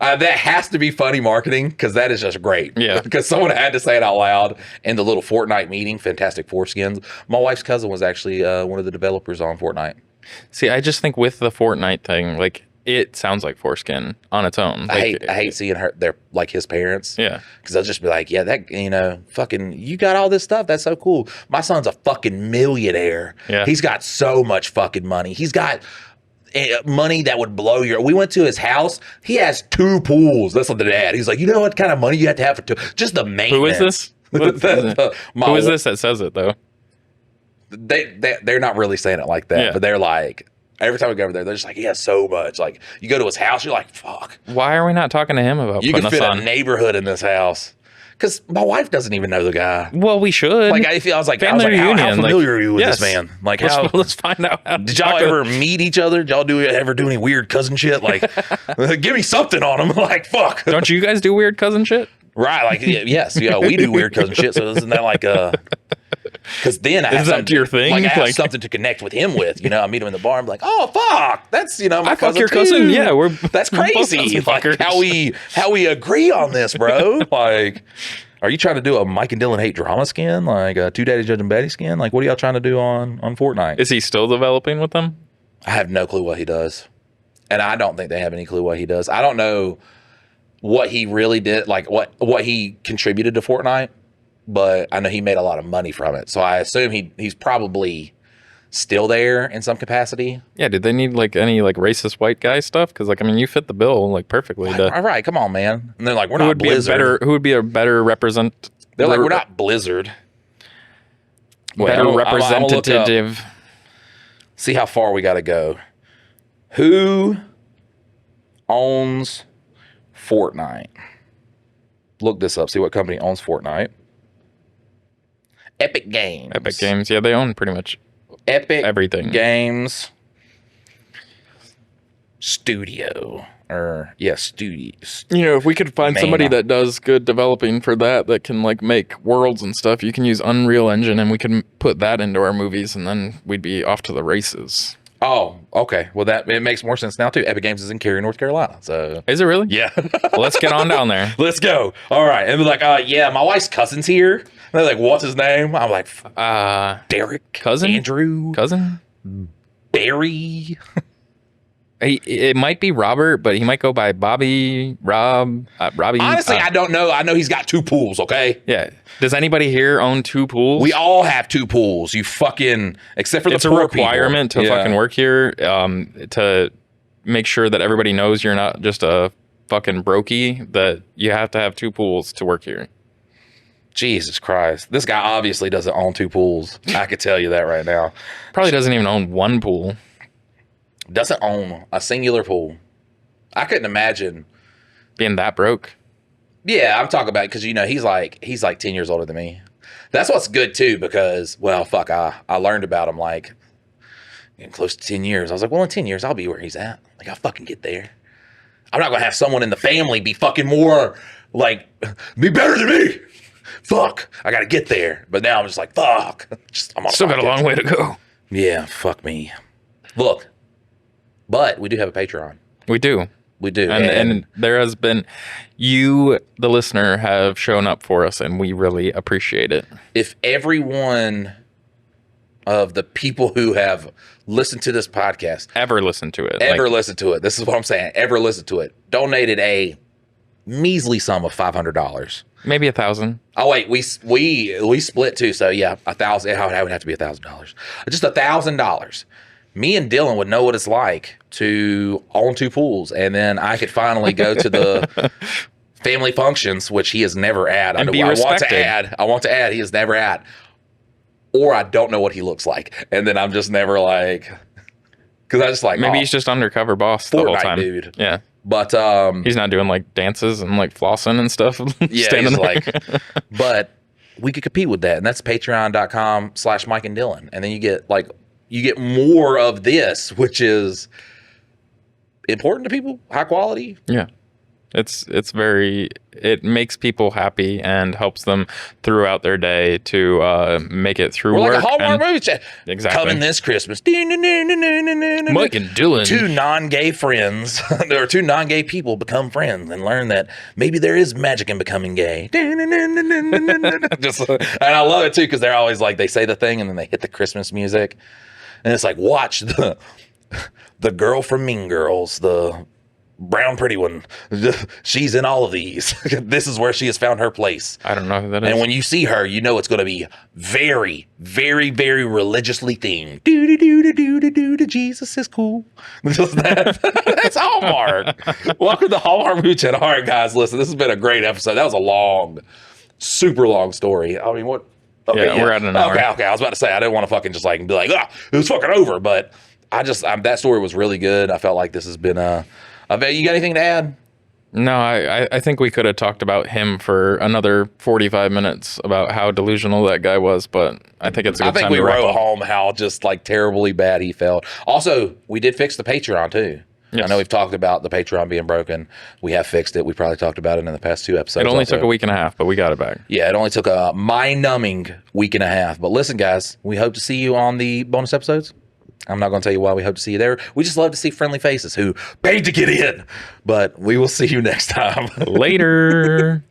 that has to be funny marketing because that is just great. Yeah. Because someone had to say it out loud in the little Fortnite meeting, Fantastic Four skins. My wife's cousin was actually one of the developers on Fortnite. See, I just think with the Fortnite thing, like it sounds like foreskin on its own. Like, I hate seeing they're like his parents. Yeah. Because they'll just be like, yeah, that, fucking, you got all this stuff. That's so cool. My son's a fucking millionaire. Yeah. He's got so much fucking money. He's got money that would blow your. We went to his house. He has 2 pools. That's what the dad. He's like, you know what kind of money you have to have for 2? Just the maintenance. Who is this? Who is this that says it though? They're not really saying it like that, Yeah. but they're like, every time we go over there, they're just like, he has so much. Like, you go to his house, you're like, fuck. Why are we not talking to him about You putting can fit us a on? neighborhood in this house. Because my wife doesn't even know the guy. Well, we should. Like, I was like, Family how reunion, familiar are you with yes. this man? Like, Let's find out. did y'all ever meet each other? Did y'all ever do any weird cousin shit? Like, give me something on him. Like, fuck. Don't you guys do weird cousin shit? Right. Like, yes. Yeah, we do weird cousin shit. So isn't that like because then I have that your thing? Like, I have Like- something to connect with him with. I meet him in the bar. I'm like, oh fuck, that's my I fuck cousin your too. cousin. Yeah, That's we're both crazy. cousin Like fuckers. how we agree on this, bro. Like, are you trying to do a Mike and Dylan hate drama skin, like a 2 Daddies Judging Baddies skin? Like, what are y'all trying to do on Fortnite? Is he still developing with them? I have no clue what he does, and I don't think they have any clue what he does. I don't know what he really did, like what he contributed to Fortnite, but I know he made a lot of money from it. So I assume he's probably still there in some capacity. Yeah. Did they need like any like racist white guy stuff? Because like I mean, you fit the bill like perfectly. All right, come on, man. And they're like, we're Who not would be a Blizzard. better? Who would be a better represent? They're like, we're not Blizzard. Wait, Better I'm gonna look up- representative. See how far we got to go. Who owns Fortnite? Look this up. See what company owns Fortnite. Epic Games. Epic Games. Yeah, they own pretty much Epic everything. Games Studio. Studios. You know, if we could find Man. somebody that does good developing for that can like make worlds and stuff, you can use Unreal Engine and we can put that into our movies and then we'd be off to the races. Oh, okay. Well, it makes more sense now too. Epic Games is in Cary, North Carolina. So Is it really? yeah. Well, let's get on down there. Let's go. All right. And they're like, yeah, my wife's cousin's here. And they're like, what's his name? I'm like, Derek. Cousin? Andrew. Cousin? Barry. It might be Robert, but he might go by Robbie. Honestly, I don't know. I know he's got 2 pools, okay? Yeah. Does anybody here own 2 pools? We all have 2 pools. You fucking, except for the It's a poor requirement people. to Yeah. fucking work here, to make sure that everybody knows you're not just a fucking brokey, that you have to have 2 pools to work here. Jesus Christ. This guy obviously doesn't own 2 pools. I could tell you that right now. Probably doesn't even own 1 pool. Doesn't own a singular pool. I couldn't imagine. Being that broke. Yeah, I'm talking about because he's like 10 years older than me. That's what's good too, because I learned about him like in close to 10 years. I was like, well, in 10 years I'll be where he's at. Like, I'll fucking get there. I'm not gonna have someone in the family be fucking more like be better than me. Fuck, I gotta get there. But now I'm just like, fuck. I'm on Still got a long way to go. Yeah, fuck me. Look, but we do have a Patreon. We do. We do. And there has been, you, the listener, have shown up for us, and we really appreciate it. If everyone of the people who have listened to this podcast Ever listen to it. listened to it, this is what I'm saying, ever listened to it, donated a measly sum of $500. Maybe 1,000. Oh wait, we split too, so yeah, 1,000. It would have to be $1,000. Just $1,000. Me and Dylan would know what it's like to own 2 pools, and then I could finally go to the family functions, which he is never at. And be I respected. want to add he is never at, or I don't know what he looks like, and then I'm just never like, because I just like Maybe he's just undercover boss the whole Fortnite time. dude. Yeah. But He's not doing like dances and like flossing and stuff. yeah, Standing he's there. like, but we could compete with that, and that's patreon.com/Mike and Dylan, and then you get more of this, which is important to people, high quality. Yeah. It makes people happy and helps them throughout their day to make it through We're work. like a Hallmark movie. Exactly. Coming this Christmas. Mike and Dylan. 2 non-gay friends, or 2 non-gay people become friends and learn that maybe there is magic in becoming gay. Just, and I love it too, because they're always like, they say the thing and then they hit the Christmas music. And it's like, watch the the girl from Mean Girls, the brown pretty one. She's in all of these. This is where she has found her place. I don't know who that is. And when you see her, you know it's going to be very, very, very religiously themed. Do do do do do do do. Jesus is cool. Just that. That's Hallmark. Welcome to Hallmark Movie Chat. All right, guys, listen. This has been a great episode. That was a long, super long story. I mean, what? Okay, yeah, we're at an hour. Okay. I was about to say I didn't want to fucking just like be like, it was fucking over. But that story was really good. I felt like this has been you got anything to add? No, I think we could have talked about him for another 45 minutes about how delusional that guy was, but I think it's a good time to wrap we wrote up. home how just like terribly bad he felt. Also, we did fix the Patreon too. Yes. I know we've talked about the Patreon being broken. We have fixed it. We probably talked about it in the past 2 episodes. It only also. took a week and a half, but we got it back. Yeah, it only took a mind-numbing week and a half. But listen, guys, we hope to see you on the bonus episodes. I'm not going to tell you why we hope to see you there. We just love to see friendly faces who paid to get in. But we will see you next time. Later.